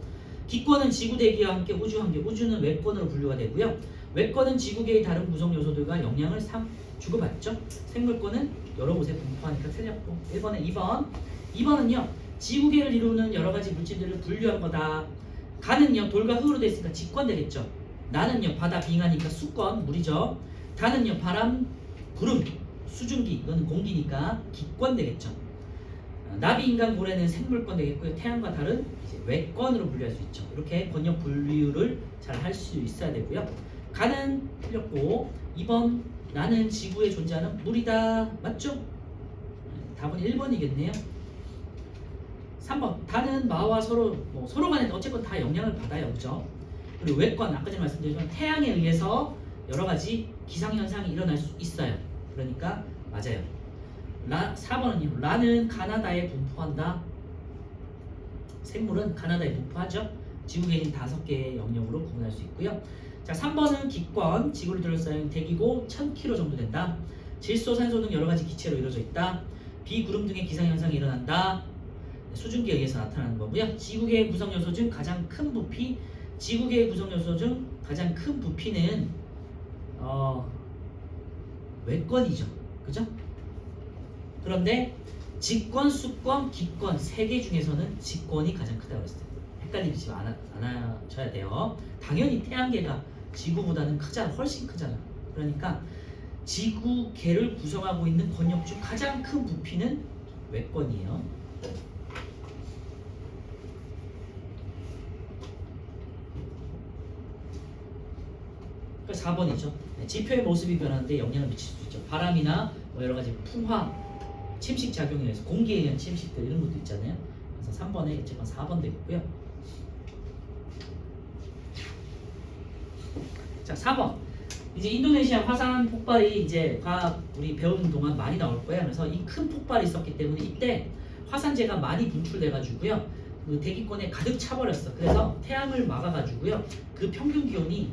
기권은 지구 대기와 함께 우주 환경, 우주는 외권으로 분류가 되고요. 외권은 지구계의 다른 구성 요소들과 영향을 주고받죠. 생물권은 여러 곳에 분포하니까 틀렸고. 1번에 2번. 2번은요. 지구계를 이루는 여러 가지 물질들을 분류한 거다. 가는요. 돌과 흙으로 되어 있으니까 직권 되겠죠. 나는요. 바다 빙하니까 수권, 물이죠. 다는요. 바람, 구름, 수증기, 이건 공기니까 기권 되겠죠. 나비, 인간, 고래는 생물권 되겠고요. 태양과 달은 이제 외권으로 분류할 수 있죠. 이렇게 권역 분류를 잘 할 수 있어야 되고요. 가는 틀렸고 2번 나는 지구에 존재하는 물이다. 맞죠? 답은 1번이겠네요. 3번 다는 마와 서로 서로 간에 어쨌건 다 영향을 받아요. 그죠? 그리고 외권 아까 전에 말씀드렸지만 태양에 의해서 여러 가지 기상현상이 일어날 수 있어요. 그러니까 맞아요. 4번은요. 라는 가나다에 분포한다. 생물은 가나다에 분포하죠. 지구계는 5개의 영역으로 구분할 수 있고요. 자, 3번은 기권, 지구를 둘러싸인 대기고 1000km 정도 된다. 질소, 산소 등 여러 가지 기체로 이루어져 있다. 비구름 등의 기상현상이 일어난다. 수증기에 의해서 나타나는 거고요. 지구계의 구성 요소 중 가장 큰 부피, 지구계의 구성 요소 중 가장 큰 부피는 외권이죠. 그죠? 그런데 직권, 수권, 기권 3개 중에서는 직권이 가장 크다고 했어요. 헷갈리지 않아셔야 돼요. 당연히 태양계가 지구보다는 크잖아. 훨씬 크잖아. 그러니까 지구계를 구성하고 있는 권역 중 가장 큰 부피는 외권이에요. 그러니까 4번이죠. 지표의 모습이 변하는데 영향을 미칠 수 있죠. 바람이나 여러 가지 풍화, 침식 작용에 의해서 공기에 의한 침식들 이런 것도 있잖아요. 그래서 3번에 어쨌건 4번 되겠고요. 자, 4번. 이제 인도네시아 화산 폭발이 이제 과학 우리 배우는 동안 많이 나올 거예요. 그래서 이 큰 폭발이 있었기 때문에 이때 화산재가 많이 분출돼 가지고요. 그 대기권에 가득 차버렸어. 그래서 태양을 막아 가지고요. 그 평균 기온이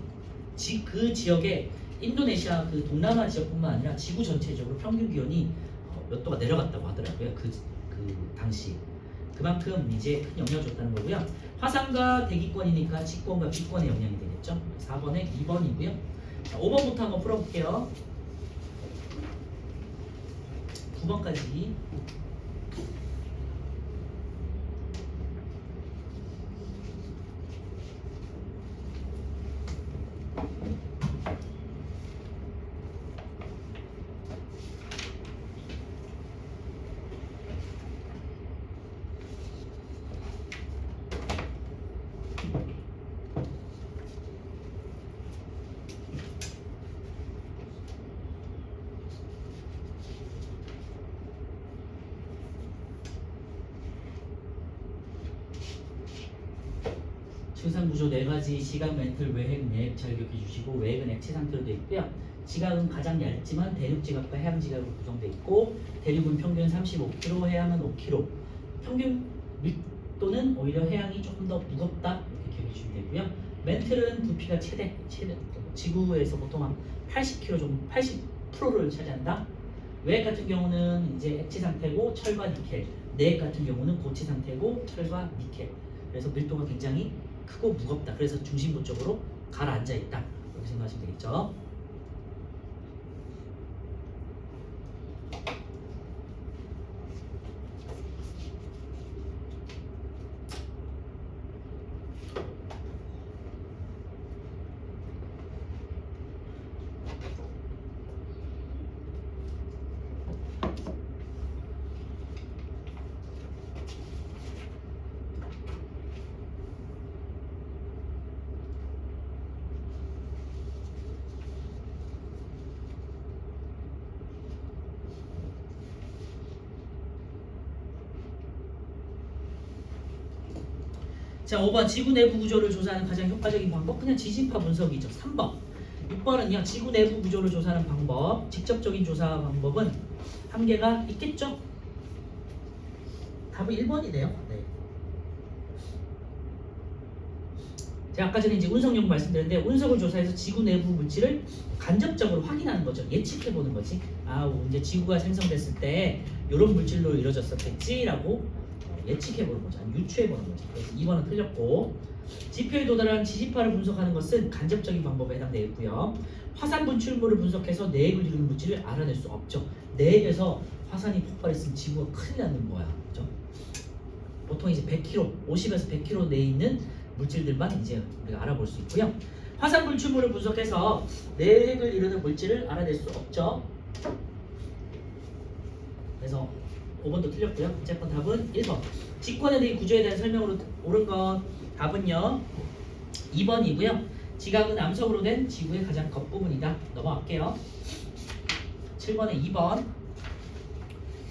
그 지역에 인도네시아 그 동남아 지역뿐만 아니라 지구 전체적으로 평균 기온이 몇 도가 내려갔다고 하더라고요. 그 당시 그만큼 이제 큰 영향을 줬다는 거고요. 화산과 대기권이니까 직권과 비권의 영향이 되겠죠. 4번에 2번이고요. 자, 5번부터 한번 풀어볼게요. 9번까지. 증상 구조 4가지. 지각, 멘틀, 외핵, 내핵 잘 기억해 주시고, 외핵은 액체 상태로 되어 있고요. 지각은 가장 얇지만 대륙 지각과 해양 지각으로 구성되어 있고, 대륙은 평균 35kg, 해양은 5kg. 평균 밀도는 오히려 해양이 조금 더 무겁다 이렇게 기억해 주시면 되고요. 멘틀은 부피가 최대 지구에서 보통 한 80kg 정도, 80%를 차지한다. 외핵 같은 경우는 이제 액체 상태고 철과 니켈, 내핵 같은 경우는 고체 상태고 철과 니켈. 그래서 밀도가 굉장히 크고 무겁다. 그래서 중심부 쪽으로 가라앉아 있다. 이렇게 생각하시면 되겠죠. 자, 5번 지구 내부 구조를 조사하는 가장 효과적인 방법 그냥 지진파 분석이죠. 3번 6번은요 지구 내부 구조를 조사하는 방법 직접적인 조사 방법은 한계가 있겠죠. 답은 1번이네요. 네. 제가 아까 전에 이제 운석용 말씀드렸는데 운석을 조사해서 지구 내부 물질을 간접적으로 확인하는 거죠. 예측해 보는 거지. 아 이제 지구가 생성됐을 때 이런 물질로 이루어졌었겠지라고 예측해 보는 거죠. 아니, 유추해 보는 거죠. 그래서 2번은 틀렸고 지표에 도달한 지진파를 분석하는 것은 간접적인 방법에 해당되겠고요. 화산 분출물을 분석해서 내핵을 이루는 물질을 알아낼 수 없죠. 내핵에서 화산이 폭발했으면 지구가 큰일 나는 거야. 그렇죠? 보통 이제 100km, 50에서 100km 내에 있는 물질들만 이제 우리가 알아볼 수 있고요. 화산 분출물을 분석해서 내핵을 이루는 물질을 알아낼 수 없죠. 그래서 5번도 틀렸고요. 어쨌건 답은 1번. 직권에 대해 구조에 대한 설명으로 옳은 건 답은요 2번이고요. 지각은 암석으로 된 지구의 가장 겉부분이다. 넘어갈게요. 7번에 2번.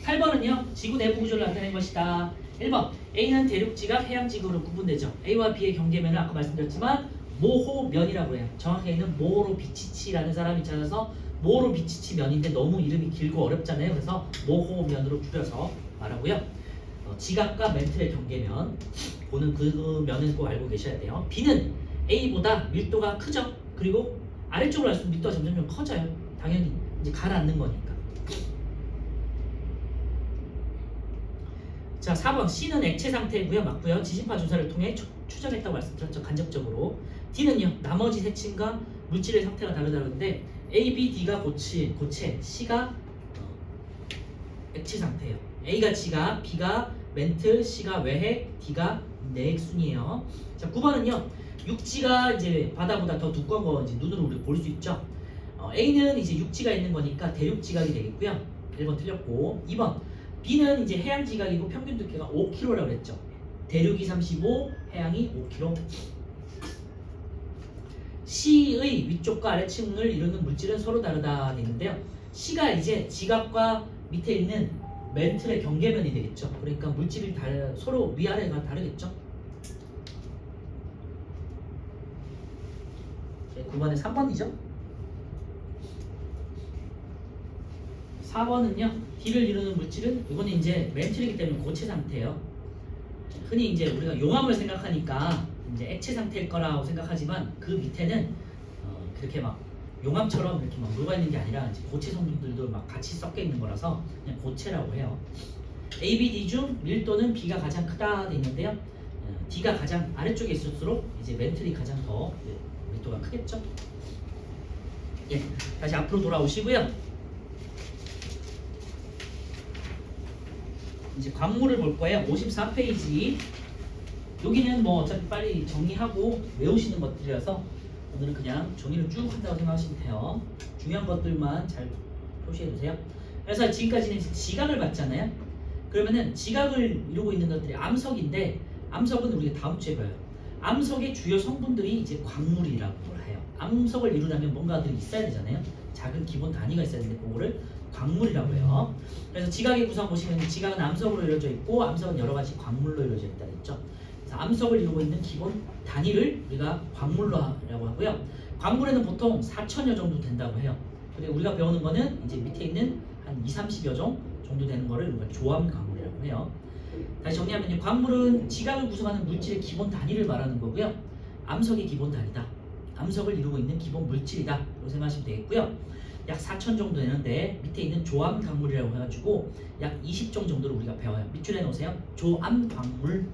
8번은요 지구 내부 구조를 나타낸 것이다. 1번 A는 대륙 지각, 해양 지각으로 구분되죠. A와 B의 경계면을 아까 말씀드렸지만 모호면이라고 해요. 정확히는 모로비치치라는 사람이 찾아서 모로비치치 면인데 너무 이름이 길고 어렵잖아요. 그래서 모호면으로 줄여서 말하고요. 지각과 멘틀의 경계면 보는 그 면은 꼭 알고 계셔야 돼요. B는 A보다 밀도가 크죠. 그리고 아래쪽으로 갈수록 밀도가 점점 커져요. 당연히 이제 가라앉는 거니까. 자 4번 C는 액체 상태고요. 맞고요. 지진파 조사를 통해 추정했다고 말씀드렸죠. 간접적으로. D는요 나머지 세층과 물질의 상태가 다르다는데 A, B, D가 고체, C가 액체 상태예요. A가 지각, B가 멘틀, C가 외핵, D가 내핵 순이에요. 자 9번은요 육지가 이제 바다보다 더 두꺼운 거 이제 눈으로 우리 볼 수 있죠. A는 이제 육지가 있는 거니까 대륙 지각이 되겠고요. 1번 틀렸고 2번 B는 이제 해양 지각이고 평균 두께가 5km라고 그랬죠. 대륙이 35, 해양이 5km. C의 위쪽과 아래층을 이루는 물질은 서로 다르다 되는데요. C가 이제 지각과 밑에 있는 멘틀의 경계면이 되겠죠. 그러니까 물질이 서로 위아래가 다르겠죠. 9번에 3번이죠. 4번은요. D를 이루는 물질은 이거는 이제 멘틀이기 때문에 고체 상태예요. 흔히 이제 우리가 용암을 생각하니까 이제 액체 상태일 거라고 생각하지만 그 밑에는 그렇게 막 용암처럼 이렇게 막 녹아 있는 게 아니라 이제 고체 성분들도 막 같이 섞여 있는 거라서 그냥 고체라고 해요. A, B, D 중 밀도는 B가 가장 크다 돼 있는데요. D가 가장 아래쪽에 있을수록 이제 멘틀이 가장 더 밀도가 크겠죠. 예, 다시 앞으로 돌아오시고요. 이제 광물을 볼 거예요. 54페이지. 여기는 뭐 어차피 빨리 정리하고 외우시는 것들이라서 오늘은 그냥 정리를 쭉 한다고 생각하시면 돼요. 중요한 것들만 잘 표시해 두세요. 그래서 지금까지는 지각을 봤잖아요. 그러면은 지각을 이루고 있는 것들이 암석인데, 암석은 우리가 다음 주에 봐요. 암석의 주요 성분들이 이제 광물이라고 해요. 암석을 이루려면 뭔가들이 있어야 되잖아요. 작은 기본 단위가 있어야 되는데 그거를 광물이라고 해요. 그래서 지각의 구성 보시면 지각은 암석으로 이루어져 있고 암석은 여러 가지 광물로 이루어져 있다 했죠. 그래서 암석을 이루고 있는 기본 단위를 우리가 광물로라고 하고요. 광물에는 보통 4천여 정도 된다고 해요. 그리고 우리가 배우는 거는 이제 밑에 있는 한 2, 30여 종 정도 되는 거를 우리가 조암 광물이라고 해요. 다시 정리하면 광물은 지각을 구성하는 물질의 기본 단위를 말하는 거고요. 암석의 기본 단위다. 암석을 이루고 있는 기본 물질이다. 이렇게 생각하시면 되겠고요. 약 4천 정도 되는데 밑에 있는 조암 광물이라고 해가지고 약 20종 정도를 우리가 배워요. 밑줄에 놓으세요. 조암 광물.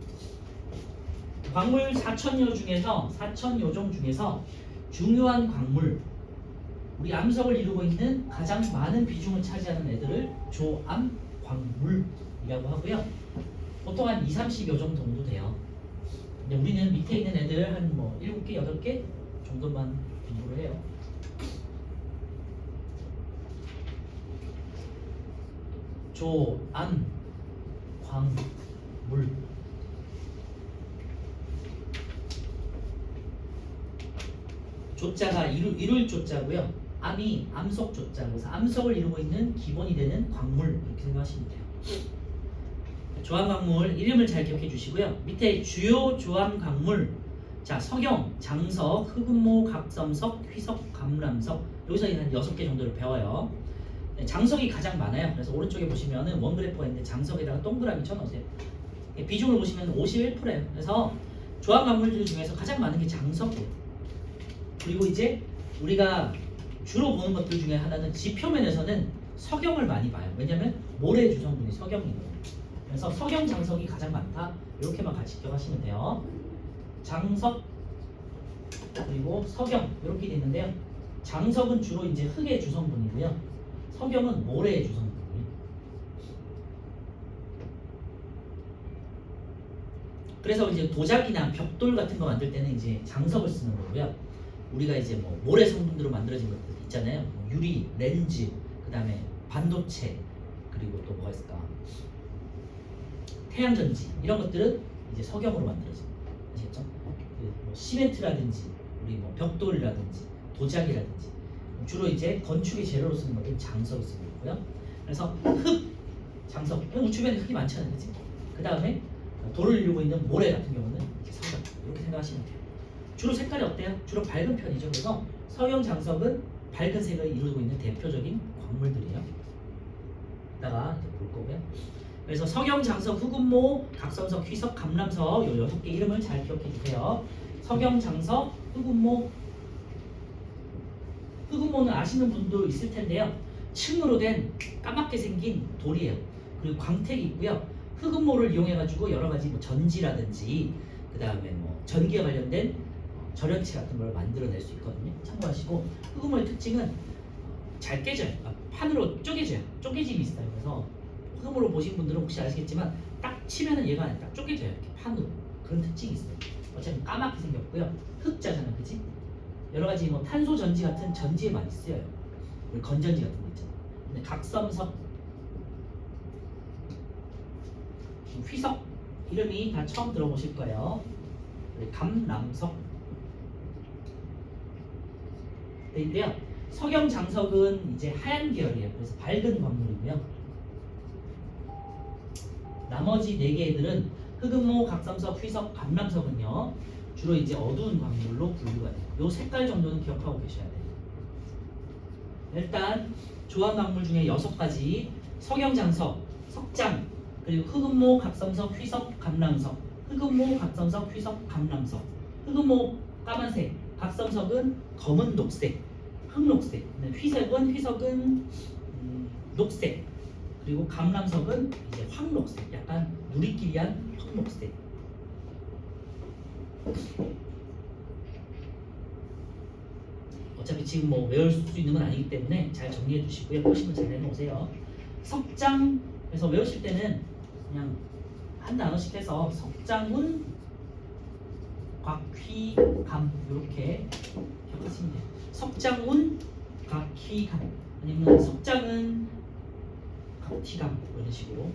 광물 4천여 중에서 4천여 종 중에서 중요한 광물, 우리 암석을 이루고 있는 가장 많은 비중을 차지하는 애들을 조암 광물이라고 하고요. 보통 한 2, 30여 종 정도 돼요. 근데 우리는 밑에 있는 애들 한 뭐 7개, 8개 정도만 공부를 해요. 조암 광물. 조자가 이룰 조자고요. 암이 암석 조자. 그래서 암석을 이루고 있는 기본이 되는 광물 이렇게 생각하시면 돼요. 조암 광물 이름을 잘 기억해 주시고요. 밑에 주요 조암 광물. 자, 석영, 장석, 흑음모, 각섬석, 휘석, 감람석. 여기서 한 6개 정도를 배워요. 장석이 가장 많아요. 그래서 오른쪽에 보시면은 원그래프가 있는데 장석에다가 동그라미 쳐놓으세요. 비중을 보시면 51%예요. 그래서 조암 광물들 중에서 가장 많은 게 장석이에요. 그리고 이제 우리가 주로 보는 것들 중에 하나는 지표면에서는 석영을 많이 봐요. 왜냐면 모래 주성분이 석영이거든요. 그래서 석영 장석이 가장 많다. 이렇게만 같이 기억하시면 돼요. 장석 그리고 석영 이렇게 돼 있는데요. 장석은 주로 이제 흙의 주성분이고요. 석영은 모래의 주성분이에요. 그래서 이제 도자기나 벽돌 같은 거 만들 때는 이제 장석을 쓰는 거고요. 우리가 이제 뭐 모래 성분으로 만들어진 것들 있잖아요. 뭐 유리, 렌즈, 그 다음에 반도체, 그리고 또 뭐가 있을까? 태양전지 이런 것들은 이제 석영으로 만들어집니다. 아시겠죠? 뭐 시멘트라든지 우리 뭐 벽돌이라든지 도자기라든지 주로 이제 건축의 재료로 쓰는 것들은 장석이 쓰고 있고요. 그래서 흙, 장석, 우주변에 흙이 많잖아요, 그렇지? 그 다음에 돌을 이루고 있는 모래 같은 경우는 이제 석영 이렇게 생각하시면 돼요. 주로 색깔이 어때요? 주로 밝은 편이죠. 그래서 석영 장석은 밝은 색을 이루고 있는 대표적인 광물들이에요. 이따가 이제 볼 거고요. 그래서 석영, 장석, 흑음모, 각섬석, 휘석, 감람석 이 6개 이름을 잘 기억해 주세요. 석영, 장석, 흑음모. 흑음모는 아시는 분도 있을 텐데요. 층으로 된 까맣게 생긴 돌이에요. 그리고 광택이 있고요. 흑음모를 이용해 가지고 여러 가지 뭐 전지라든지 그 다음에 뭐 전기와 관련된 절연체 같은 걸 만들어낼 수 있거든요. 참고하시고 흑음모의 특징은 잘 깨져요. 판으로 쪼개져요. 쪼개짐이 있어요. 그래서 흑음모로 보신 분들은 혹시 아시겠지만 딱 치면은 얘가 딱 쪼개져요. 이렇게 판으로. 그런 특징이 있어요. 어차피 까맣게 생겼고요. 흑자잖아, 그치? 여러 가지 뭐 탄소 전지 같은 전지에 많이 쓰여요. 우리 건전지 같은 거 있잖아. 근데 각섬석, 휘석 이름이 다 처음 들어보실 거예요. 감람석 인데요. 석영 장석은 이제 하얀 계열이에요. 그래서 밝은 광물이고요. 나머지 4개들은 흑음모, 각섬석, 휘석, 감람석은요. 주로 이제 어두운 광물로 분류가 돼요. 요 색깔 정도는 기억하고 계셔야 돼요. 일단 조합 광물 중에 6가지 석영 장석, 석장, 그리고 흑음모, 각섬석, 휘석, 감람석. 흑음모, 각섬석, 휘석, 감람석. 흑음모 까만색, 각섬석은 검은 녹색. 흑록색. 휘석은 녹색. 그리고 감람석은 이제 황록색. 약간 누리끼리한 황록색. 어차피 지금 뭐 외울 수 있는 건 아니기 때문에 잘 정리해 주시고요. 보시면 잘 해놓으세요. 석장에서 외우실 때는 그냥 한 단어씩 해서 석장훈 곽휘감 이렇게 기억하시면 돼요. 석장훈 곽휘감 아니면 석장은 곽휘감 이런 식으로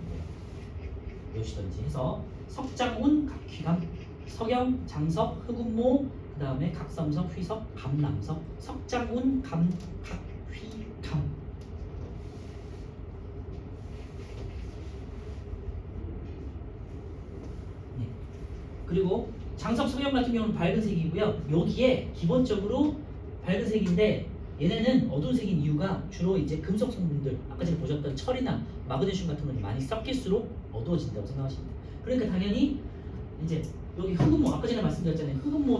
외우시던지 해서 석장훈 곽휘감 석영 장석 흑운모 그 다음에 각섬석 휘석 감람석 석장훈 각휘감. 네. 그리고 장석 석영 같은 경우는 밝은 색이고요. 여기에 기본적으로 밝은 색인데 얘네는 어두운 색인 이유가 주로 이제 금속 성분들 아까 전에 보셨던 철이나 마그네슘 같은 것이 많이 섞일수록 어두워진다고 생각하시면 돼요. 그러니까 당연히 이제 여기 흑음모 아까 전에 말씀드렸잖아요. 흑음모로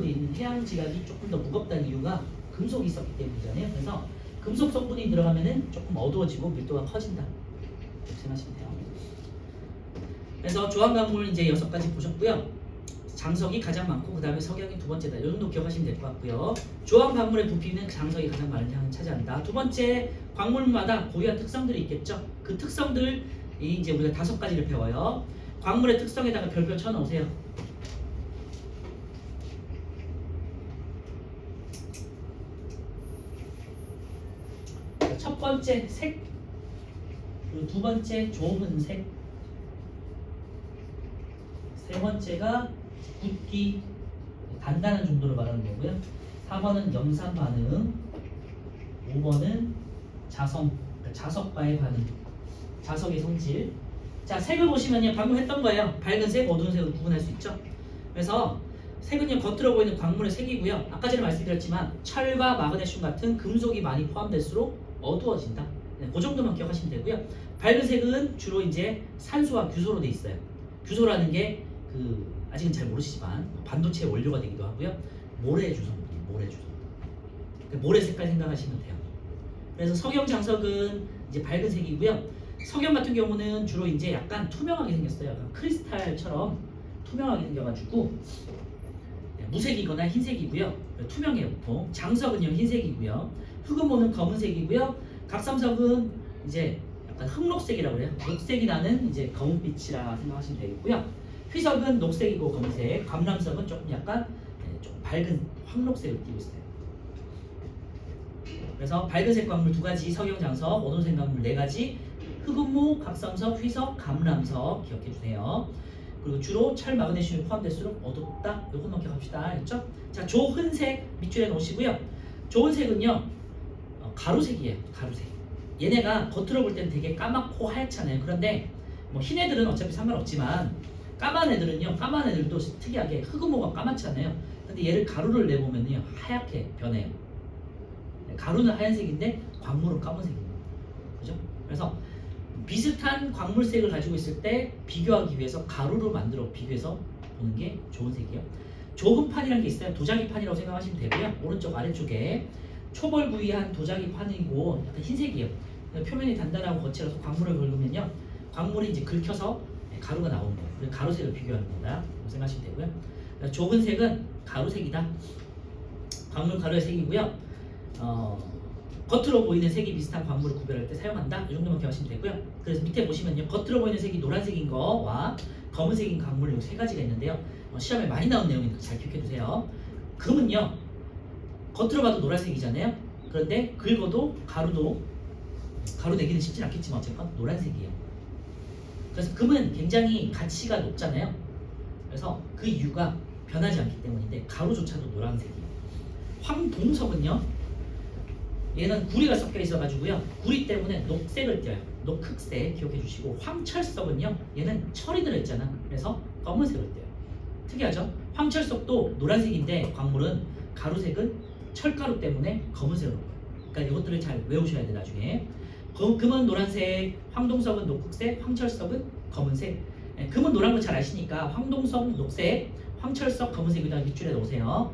되어 있는 해양지각이 조금 더 무겁다는 이유가 금속이 있었기 때문이잖아요. 그래서 금속 성분이 들어가면은 조금 어두워지고 밀도가 커진다. 이렇게 생각하시면 돼요. 그래서 조항광물 이제 6가지 보셨고요. 장석이 가장 많고 그 다음에 석영이 두 번째다. 이 정도 기억하시면 될 것 같고요. 조항광물의 부피는 장석이 가장 많은 양을 차지한다. 두 번째, 광물마다 고유한 특성들이 있겠죠. 그 특성들이 이제 우리가 5가지를 배워요. 광물의 특성에다가 별표 쳐놓으세요. 첫 번째 색, 그리고 두 번째 좁은 색, 세 번째가 굵기, 단단한 정도를 말하는 거고요. 4번은 염산 반응, 5번은 자성, 그러니까 자석과의 반응, 자석의 성질. 자, 색을 보시면요, 방금 했던 거예요. 밝은 색, 어두운 색으로 구분할 수 있죠. 그래서 색은요, 겉으로 보이는 광물의 색이고요. 아까 전에 말씀드렸지만 철과 마그네슘 같은 금속이 많이 포함될수록 어두워진다. 네, 그 정도만 기억하시면 되고요. 밝은 색은 주로 이제 산소와 규소로 돼 있어요. 규소라는 게 아직은 잘 모르시지만 반도체의 원료가 되기도 하고요. 모래 주성분이에요. 모래 주성분. 모래 색깔 생각하시면 돼요. 그래서 석영 장석은 이제 밝은 색이고요. 석영 같은 경우는 주로 이제 약간 투명하게 생겼어요. 약간 크리스탈처럼 투명하게 생겨가지고 무색이거나 흰색이고요. 투명해요 보통. 장석은요 흰색이고요. 흑음모는 검은색이고요. 각삼석은 이제 약간 흑록색이라고 그래요. 녹색이 나는 이제 검은빛이라 생각하시면 되겠고요. 휘석은 녹색이고 검은색, 감람석은 조금 약간 좀 밝은 황록색을 띠고 있어요. 그래서 밝은색 광물 2가지, 석영장석, 어두운색 광물 4가지, 흑음모, 각삼석, 휘석, 감람석 기억해 주세요. 그리고 주로 철, 마그네슘이 포함될수록 어둡다. 이것만 기억합시다. 알겠죠? 자, 조흔색 밑줄에 놓으시고요. 조흔색은요 가루색이에요. 가루색. 얘네가 겉으로 볼 때는 되게 까맣고 하얗잖아요. 그런데 뭐 흰 애들은 어차피 상관없지만 까만 애들은요, 까만 애들도 특이하게 흑음모가 까맣잖아요. 근데 얘를 가루를 내보면요 하얗게 변해요. 가루는 하얀색인데 광물은 까만색입니다. 그죠? 그래서 비슷한 광물색을 가지고 있을 때 비교하기 위해서 가루로 만들어 비교해서 보는 게 좋은 색이에요. 조금판이라는 게 있어요. 도자기판이라고 생각하시면 되고요. 오른쪽 아래쪽에 초벌구이한 도자기판이고 약간 흰색이에요. 표면이 단단하고 거칠어서 광물을 긁으면요 광물이 이제 긁혀서 가루가 나오는 거예요. 그래서 가루색을 비교하는 거다. 생각하시면 되고요. 좁은 색은 가루색이다. 광물 가루의 색이고요. 겉으로 보이는 색이 비슷한 광물을 구별할 때 사용한다. 이 정도만 기억하시면 되고요. 그래서 밑에 보시면요, 겉으로 보이는 색이 노란색인 거와 검은색인 광물 이 3가지가 있는데요. 시험에 많이 나온 내용이니까 잘 기억해 두세요. 금은요, 겉으로 봐도 노란색이잖아요. 그런데 긁어도 가루 내기는 쉽진 않겠지만 어쨌건 노란색이에요. 그래서 금은 굉장히 가치가 높잖아요. 그래서 그 이유가 변하지 않기 때문인데 가루조차도 노란색이에요. 황동석은요, 얘는 구리가 섞여 있어가지고요. 구리 때문에 녹색을 띄어요. 녹흑색 기억해 주시고, 황철석은요, 얘는 철이 들어있잖아. 그래서 검은색을 띄어요. 특이하죠? 황철석도 노란색인데 광물은 가루색은 철가루 때문에 검은색으로 보여요. 그러니까 이것들을 잘 외우셔야 돼 나중에. 금은 노란색, 황동석은 녹흑색, 황철석은 검은색. 금은 노란 거 잘 아시니까 황동석 녹색, 황철석 검은색 여기다 밑줄에 넣으세요.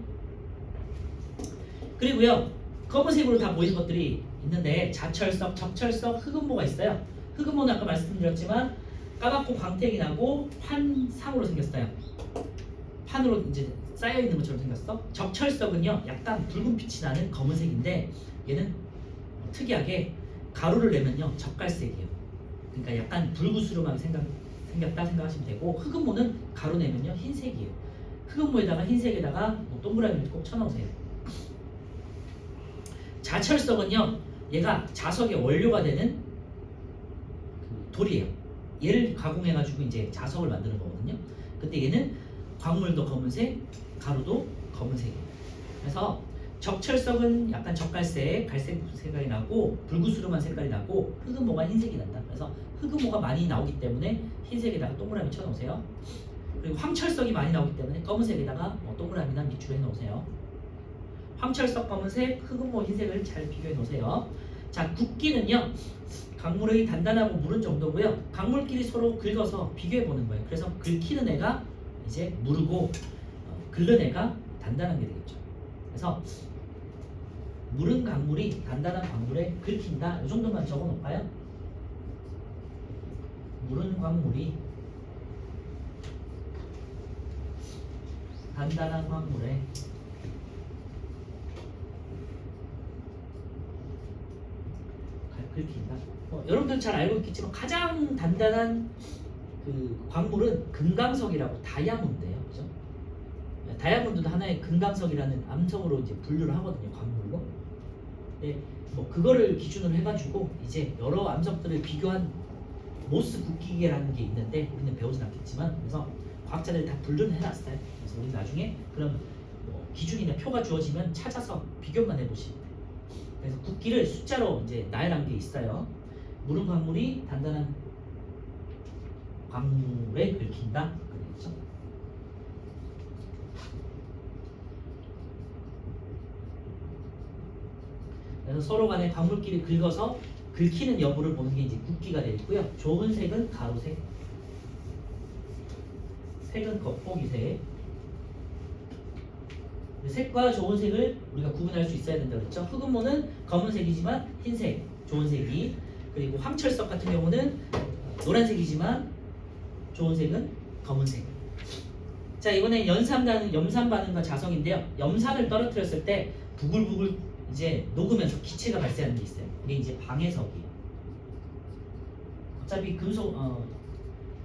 그리고요, 검은색으로 다 보이는 것들이 있는데 자철석, 적철석, 흑음모가 있어요. 흑음모는 아까 말씀드렸지만 까맣고 광택이 나고 판상으로 생겼어요. 판으로 이제 쌓여 있는 것처럼 생겼어. 적철석은요, 약간 붉은 빛이 나는 검은색인데 얘는 특이하게 가루를 내면요 적갈색이에요. 그러니까 약간 불구스름하게 생겼다 생각하시면 되고, 흑음모는 가루 내면요 흰색이에요. 흑음모에다가 흰색에다가 뭐 동그라미를 꼭 쳐넣으세요. 자철석은요, 얘가 자석의 원료가 되는 그 돌이에요. 얘를 가공해가지고 이제 자석을 만드는 거거든요. 근데 얘는 광물도 검은색, 가루도 검은색이에요. 그래서 적철석은 약간 적갈색, 갈색 색깔이 나고 불구스름한 색깔이 나고, 흑음모가 흰색이 난다. 그래서 흑음모가 많이 나오기 때문에 흰색에다가 동그라미 쳐놓으세요. 그리고 황철석이 많이 나오기 때문에 검은색에다가 뭐 동그라미나 밑줄을 해놓으세요. 황철석 검은색, 흑음모 흰색을 잘 비교해 놓으세요. 자, 굵기는요, 강물의 단단하고 무른 정도고요. 강물끼리 서로 긁어서 비교해 보는 거예요. 그래서 긁히는 애가 이제 무르고 긁는 애가 단단한 게 되겠죠. 그래서 무른 강물이 단단한 강물에 긁힌다. 이 정도만 적어 놓을까요? 무른 광물이 단단한 광물에 긁힌다. 여러분들 잘 알고 있겠지만 가장 단단한 그 광물은 금강석이라고 다이아몬드예요, 그죠? 다이아몬드도 하나의 금강석이라는 암석으로 이제 분류를 하거든요, 광물로. 네, 뭐 그거를 기준으로 해가지고 이제 여러 암석들을 비교한 모스 굵기계라는 게 있는데 우리는 배우진 않겠지만, 그래서 과학자들이 다 분류를 해놨어요. 그래서 우리 나중에 그런 뭐 기준이나 표가 주어지면 찾아서 비교만 해보시면 돼요. 그래서 굵기를 숫자로 이제 나열한 게 있어요. 무른 광물이 단단한 광물에 긁힌다. 그렇죠? 그래서 서로 간에 광물끼리 긁어서 긁히는 여부를 보는 게 이제 굵기가 되어 있고요. 좋은 색은 가루색, 색은 겉보기색. 색과 좋은 색을 우리가 구분할 수 있어야 된다고 그랬죠. 흑음모는 검은색이지만 흰색, 좋은 색이, 그리고 황철석 같은 경우는 노란색이지만 좋은 색은 검은색. 자, 이번에 염산 반응과 자성인데요. 염산을 떨어뜨렸을 때 부글부글 이제 녹으면서 기체가 발생하는 게 있어요. 이게 이제 방해석이에요. 어차피 금속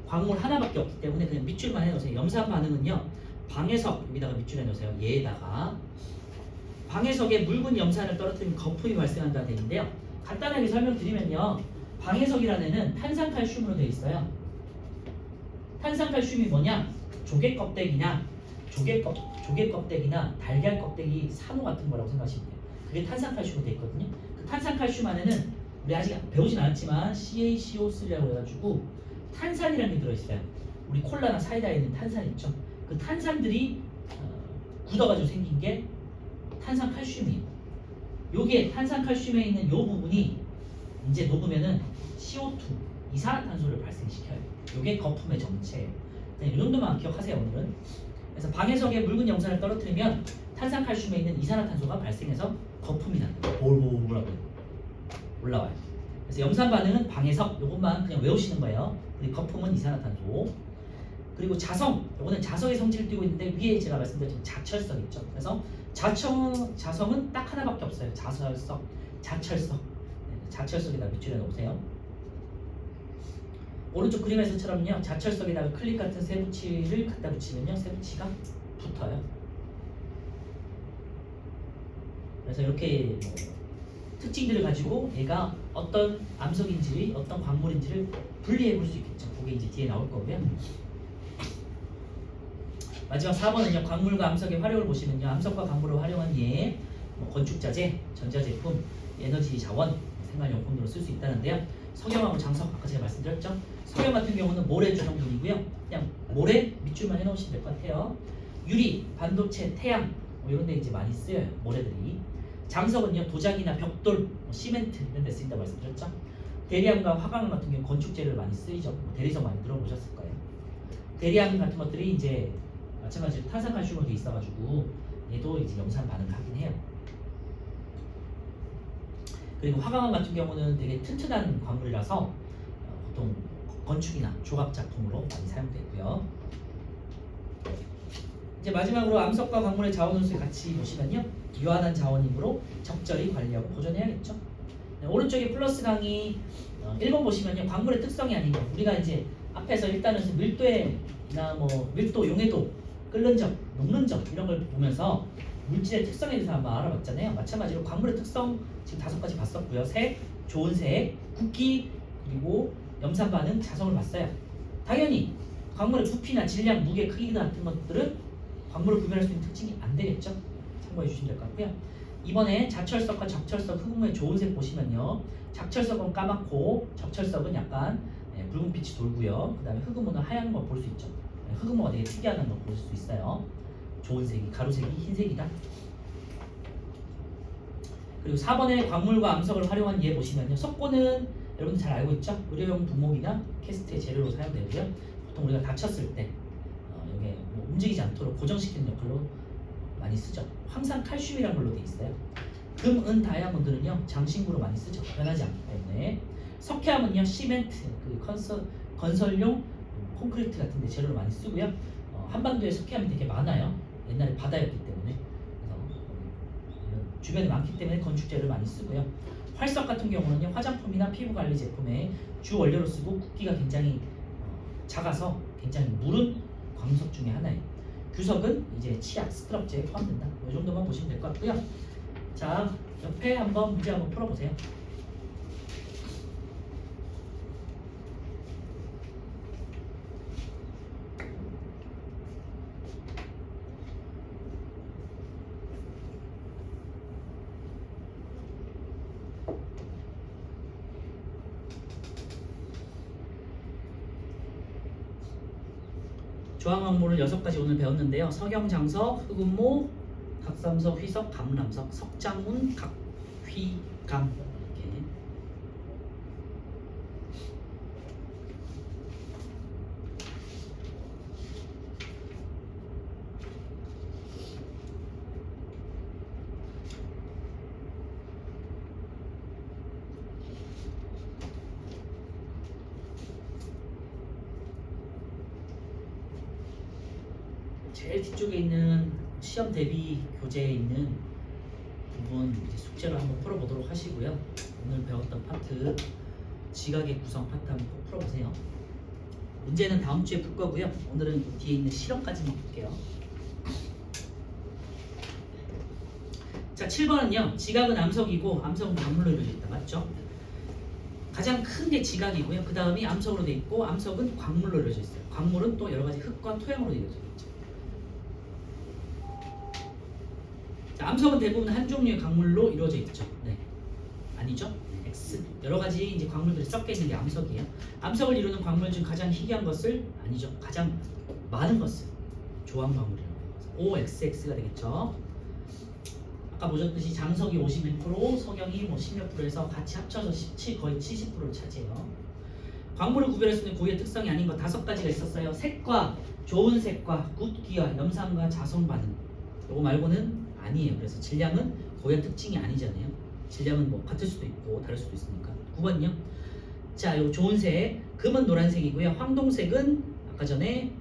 광물 하나밖에 없기 때문에 그냥 밑줄만 해놓으세요. 염산 반응은요, 방해석 여기다가 밑줄 해놓으세요. 얘에다가 방해석에 묽은 염산을 떨어뜨리면 거품이 발생한다는 얘기인데요. 간단하게 설명드리면요, 방해석이라는 애는 탄산칼슘으로 되어 있어요. 탄산칼슘이 뭐냐? 조개 껍데기나 달걀 껍데기 산호 같은 거라고 생각하시면 돼요. 그게 탄산칼슘으로 되어 있거든요. 그 탄산칼슘 안에는 우리 아직 배우진 않았지만 CaCO3라고 해가지고 탄산이라는 게 들어있어요. 우리 콜라나 사이다에 있는 탄산 있죠. 그 탄산들이 굳어가지고 생긴 게 탄산칼슘이에요. 요게 탄산칼슘에 있는 요 부분이 이제 녹으면은 CO2 이산화탄소를 발생시켜요. 요게 거품의 정체예요. 이 정도만 기억하세요, 오늘은. 그래서 방해석에 묽은 염산을 떨어뜨리면 탄산칼슘에 있는 이산화탄소가 발생해서 거품이 난다. 볼볼볼하고 올라와요. 그래서 염산 반응은 방해석, 요것만 그냥 외우시는 거예요. 그리고 거품은 이산화탄소. 그리고 자성, 요거는 자석의 성질을 띠고 있는데 위에 제가 말씀드렸던 자철석 있죠. 그래서 자성은 딱 하나밖에 없어요. 자철석, 자철석. 자철석에다 밑줄에 놓으세요. 오른쪽 그림에서처럼요, 자철석에다가 클립 같은 세부치를 갖다 붙이면요, 세부치가 붙어요. 그래서 이렇게 뭐 특징들을 가지고 얘가 어떤 암석인지 어떤 광물인지를 분리해 볼 수 있겠죠. 그게 이제 뒤에 나올 거고요. 마지막 4번은요, 광물과 암석의 활용을 보시면요, 암석과 광물을 활용한 예, 뭐 건축자재, 전자제품, 에너지 자원, 생활용품으로 쓸 수 있다는데요. 석영하고 장석, 아까 제가 말씀드렸죠. 석영 같은 경우는 모래 주성분이고요. 그냥 모래 밑줄만 해놓으시면 될 것 같아요. 유리, 반도체, 태양 뭐 이런 데 이제 많이 쓰여요, 모래들이. 장석은요, 도자기나 벽돌, 뭐 시멘트 이런 데 쓰인다고 말씀드렸죠. 대리암과 화강 같은 경우 건축재를 많이 쓰이죠. 뭐 대리석 많이 들어보셨을 거예요. 대리암 같은 것들이 이제 마찬가지로 탄산칼슘으로 돼 있어가지고 얘도 이제 염산 반응을 하긴 해요. 그리고 화강암 같은 경우는 되게 튼튼한 광물이라서 보통 건축이나 조각 작품으로 많이 사용되고요. 이제 마지막으로 암석과 광물의 자원 운수를 같이 보시면요, 유한한 자원이므로 적절히 관리하고 보존해야겠죠. 네, 오른쪽에 플러스 강의 1번 보시면요, 광물의 특성이 아닌 거, 우리가 이제 앞에서 일단은 밀도나 뭐 밀도, 용해도, 끓는 점, 녹는 점 이런 걸 보면서 물질의 특성에 대해서 한번 알아봤잖아요. 마찬가지로 광물의 특성 지금 5가지 봤었고요. 색, 좋은 색, 굵기, 그리고 염산 반응, 자성을 봤어요. 당연히 광물의 부피나 질량, 무게, 크기 같은 것들은 광물을 구별할 수 있는 특징이 안 되겠죠. 참고해 주시면 될 것 같고요. 이번에 자철석과 적철석 흑음의 좋은 색 보시면요, 작철석은 까맣고 적철석은 약간 붉은빛이 돌고요. 그 다음에 흑음호는 하얀 거 볼 수 있죠. 흑음호가 되게 특이하다는 걸 볼 수 있어요. 좋은 색이, 가루색이 흰색이다. 그리고 4번에 광물과 암석을 활용한 예 보시면요, 석고는 여러분들 잘 알고 있죠? 의료용 분목이나 캐스트의 재료로 사용되고요. 보통 우리가 다쳤을 때 이게 뭐 움직이지 않도록 고정시키는 역할로 많이 쓰죠. 항상 칼슘이라는 걸로 되어 있어요. 금, 은, 다이아몬드는요 장신구로 많이 쓰죠. 변하지 않기 때문에. 석회암은요 시멘트, 건설용 콘크리트 같은 데 재료로 많이 쓰고요. 한반도에 석회암이 되게 많아요. 옛날에 바다였기 때문에. 그래서 주변에 많기 때문에 건축 재료를 많이 쓰고요. 활석 같은 경우는요 화장품이나 피부 관리 제품의 주 원료로 쓰고 굵기가 굉장히 작아서 굉장히 무른 광석 중에 하나예요. 규석은 이제 치약, 스크럽제에 포함된다. 이 정도만 보시면 될 것 같고요. 자, 옆에 한번 문제 한번 풀어보세요. 조항광물을 6가지 오늘 배웠는데요. 석영장석, 흑음모, 각삼석, 휘석, 감람석, 석장운, 각휘감 이렇게. 제일 뒤쪽에 있는 시험 대비 교재에 있는 부분 이제 숙제로 한번 풀어보도록 하시고요. 오늘 배웠던 파트, 지각의 구성 파트 한번 꼭 풀어보세요. 문제는 다음 주에 풀 거고요. 오늘은 뒤에 있는 실험까지만 볼게요. 자, 7번은요. 지각은 암석이고 암석은 광물로 이루어져 있다. 맞죠? 가장 큰 게 지각이고요. 그 다음이 암석으로 되어 있고 암석은 광물로 이루어져 있어요. 광물은 또 여러 가지 흙과 토양으로 이루어져 있죠. 자, 암석은 대부분 한 종류의 광물로 이루어져 있죠. 네. 아니죠? X. 여러 가지 이제 광물들이 섞여 있는 게 암석이에요. 암석을 이루는 광물 중 가장 희귀한 것을 아니죠. 가장 많은 것을 조항 광물이라고 해요. OXX가 되겠죠. 아까 보셨듯이 장석이 50몇%, 석영이 뭐 10몇 %에서 같이 합쳐서 거의 70%를 차지해요. 광물을 구별할 수 있는 고유의 특성이 아닌 것 5가지가 있었어요. 색과 좋은 색과 굵기와 염산과 자성 반응. 이거 말고는 아니에요. 그래서 질량은 고유한 특징이 아니잖아요. 질량은 뭐 같을 수도 있고 다를 수도 있으니까. 9번요. 자, 요 좋은 색, 금은 노란색이고요. 황동색은 아까 전에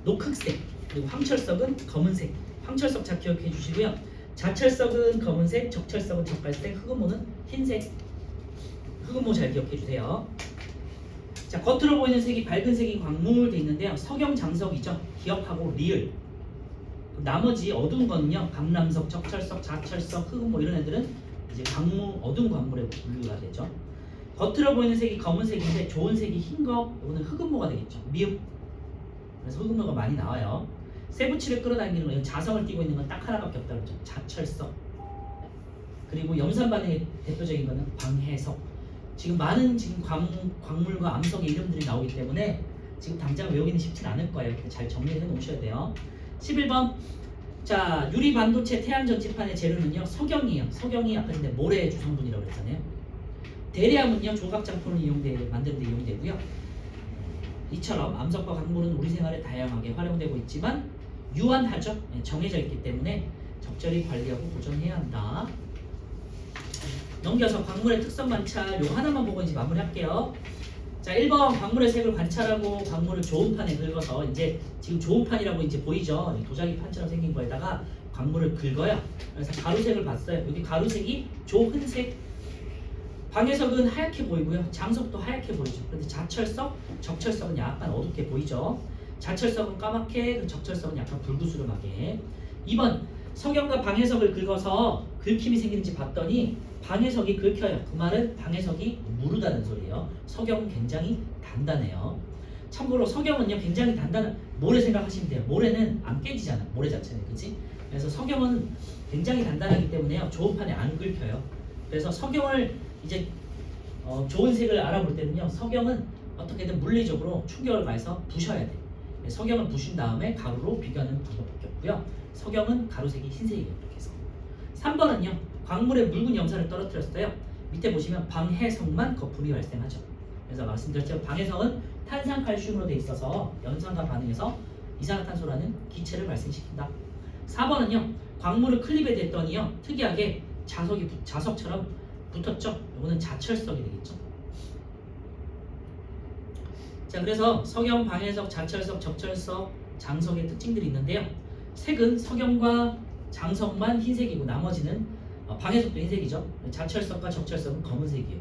녹흑색, 그리고 황철석은 검은색. 황철석 잘 기억해 주시고요. 자철석은 검은색, 적철석은 적갈색, 흑음모는 흰색. 흑음모 잘 기억해 주세요. 자, 겉으로 보이는 색이 밝은 색이 광물 돼 있는데요. 석영장석이죠. 기억하고 리을. 나머지 어두운 거는요. 감람석, 적철석, 자철석, 흑음모 이런 애들은 이제 어두운 광물에 분류가 되죠. 겉으로 보이는 색이 검은색인데 좋은 색이 흰 거, 이거는 흑음모가 되겠죠. 미음. 그래서 흑음모가 많이 나와요. 세부치를 끌어당기는 거예요. 자성을 띠고 있는 건 딱 하나밖에 없다 그러죠. 자철석. 그리고 염산 반응의 대표적인 거는 광해석. 지금 많은 광물과 암석의 이름들이 나오기 때문에 지금 당장 외우기는 쉽진 않을 거예요. 잘 정리해 놓으셔야 돼요. 11번. 자, 유리 반도체 태양 전지판의 재료는요. 석영이에요. 석영이 아까 전에 모래 주성분이라고 그랬잖아요. 대리암은요. 조각 장품을 만드는 데 이용되고요. 이처럼 암석과 광물은 우리 생활에 다양하게 활용되고 있지만 유한하죠. 정해져 있기 때문에 적절히 관리하고 보존해야 한다. 넘겨서 광물의 특성 관찰 요 하나만 보고 이제 마무리할게요. 자, 1번 광물의 색을 관찰하고 광물을 조음판에 긁어서 이제 지금 조음판이라고 이제 보이죠? 이 도자기 판처럼 생긴 거에다가 광물을 긁어요. 그래서 가루색을 봤어요. 여기 가루색이 조흔색. 방해석은 하얗게 보이고요. 장석도 하얗게 보이죠. 그런데 자철석, 적철석은 약간 어둡게 보이죠. 자철석은 까맣게, 적철석은 약간 불구스름하게. 2번 석영과 방해석을 긁어서 긁힘이 생기는지 봤더니 방해석이 긁혀요. 그 말은 방해석이 무르다는 소리예요. 석영은 굉장히 단단해요. 참고로 석영은요 굉장히 단단한 모래 생각하시면 돼요. 모래는 안 깨지잖아. 모래 자체는 그치? 그래서 석영은 굉장히 단단하기 때문에요. 조음판에 안 긁혀요. 그래서 석영을 이제 좋은 색을 알아볼 때는요. 석영은 어떻게든 물리적으로 충격을 가해서 부셔야 돼. 석영을 부신 다음에 가루로 비교하는 방법밖에 없고요. 석영은 가루색이 흰색이에요. 이렇게 해서 3번은요. 광물에 묽은 염산을 떨어뜨렸어요. 밑에 보시면 방해석만 거품이 발생하죠. 그래서 말씀드렸죠. 방해석은 탄산칼슘으로 되어 있어서 염산과 반응해서 이산화탄소라는 기체를 발생시킨다. 4번은요. 광물을 클립에 댔더니요. 특이하게 자석처럼 붙었죠. 이거는 자철석이 되겠죠. 자, 그래서 석영, 방해석, 자철석, 적철석, 장석의 특징들이 있는데요. 색은 석영과 장석만 흰색이고 나머지는 방해석도 흰색이죠. 자철석과 적철석은 검은색이에요.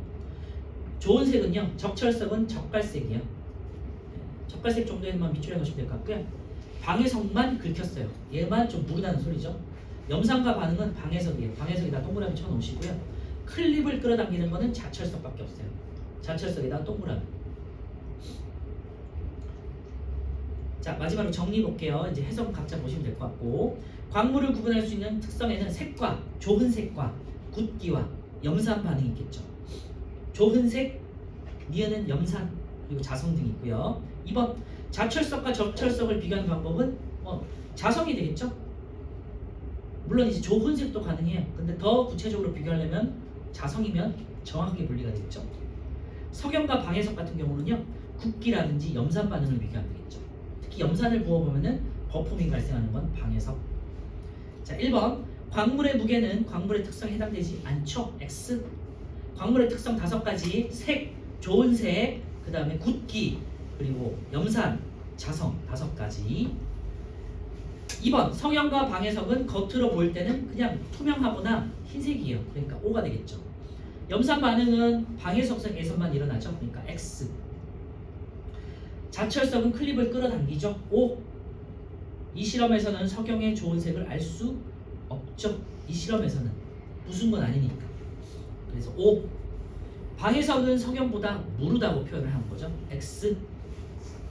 좋은 색은요. 적철석은 젓갈색이에요. 젓갈색 정도에만 밑줄에 넣으시면 될 것 같고요. 방해석만 긁혔어요. 얘만 좀 무르다는 소리죠. 염산과 반응은 방해석이에요. 방해석에다 동그라미 쳐놓으시고요. 클립을 끌어당기는 거는 자철석밖에 없어요. 자철석에다 동그라미. 자, 마지막으로 정리해 볼게요. 이제 해석 각자 보시면 될 것 같고, 광물을 구분할 수 있는 특성에는 색과 조흔색과 굳기와 염산 반응이 있겠죠. 조흔색, 니은은 염산 그리고 자성 등이 있고요. 2번 자철석과 적철석을 비교하는 방법은 자성이 되겠죠. 물론 이제 조흔색도 가능해요. 근데 더 구체적으로 비교하려면 자성이면 정확하게 분리가 되겠죠. 석영과 방해석 같은 경우는요. 굳기라든지 염산 반응을 비교하면 되겠죠. 특히 염산을 부어보면은 거품이 발생하는 건 방해석. 자, 1번 광물의 무게는 광물의 특성에 해당되지 않죠. X. 광물의 특성 5가지 색, 좋은 색, 그 다음에 굳기, 그리고 염산, 자성 5가지. 2번 석영과 방해석은 겉으로 보일 때는 그냥 투명하거나 흰색이에요. 그러니까 O가 되겠죠. 염산 반응은 방해석에서만 일어나죠. 그러니까 X. 자철석은 클립을 끌어당기죠. O. 이 실험에서는 석영의 좋은 색을 알 수 없죠. 이 실험에서는 무슨 건 아니니까. 그래서 O. 방해석은 석영보다 무르다고 표현을 한 거죠. X.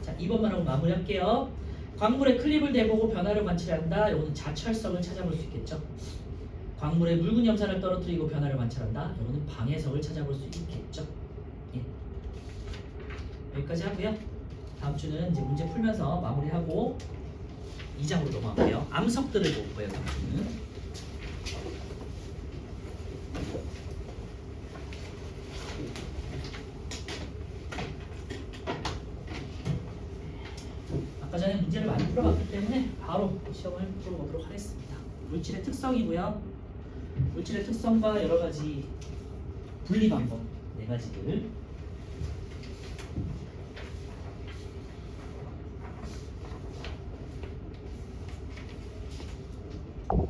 자, 2번만 하고 마무리할게요. 광물에 클립을 대보고 변화를 관찰한다. 이거는 자철석을 찾아볼 수 있겠죠. 광물에 묽은 염산을 떨어뜨리고 변화를 관찰한다. 이거는 방해석을 찾아볼 수 있겠죠. 예. 여기까지 하고요. 다음 주는 이제 문제 풀면서 마무리하고 2장으로 넘어갈게요. 암석들을 볼 거예요. 다음 주는. 아까 전에 문제를 많이 풀어봤기 때문에 바로 시험을 풀어보도록 하겠습니다. 물질의 특성이고요. 물질의 특성과 여러 가지 분리 방법 4가지를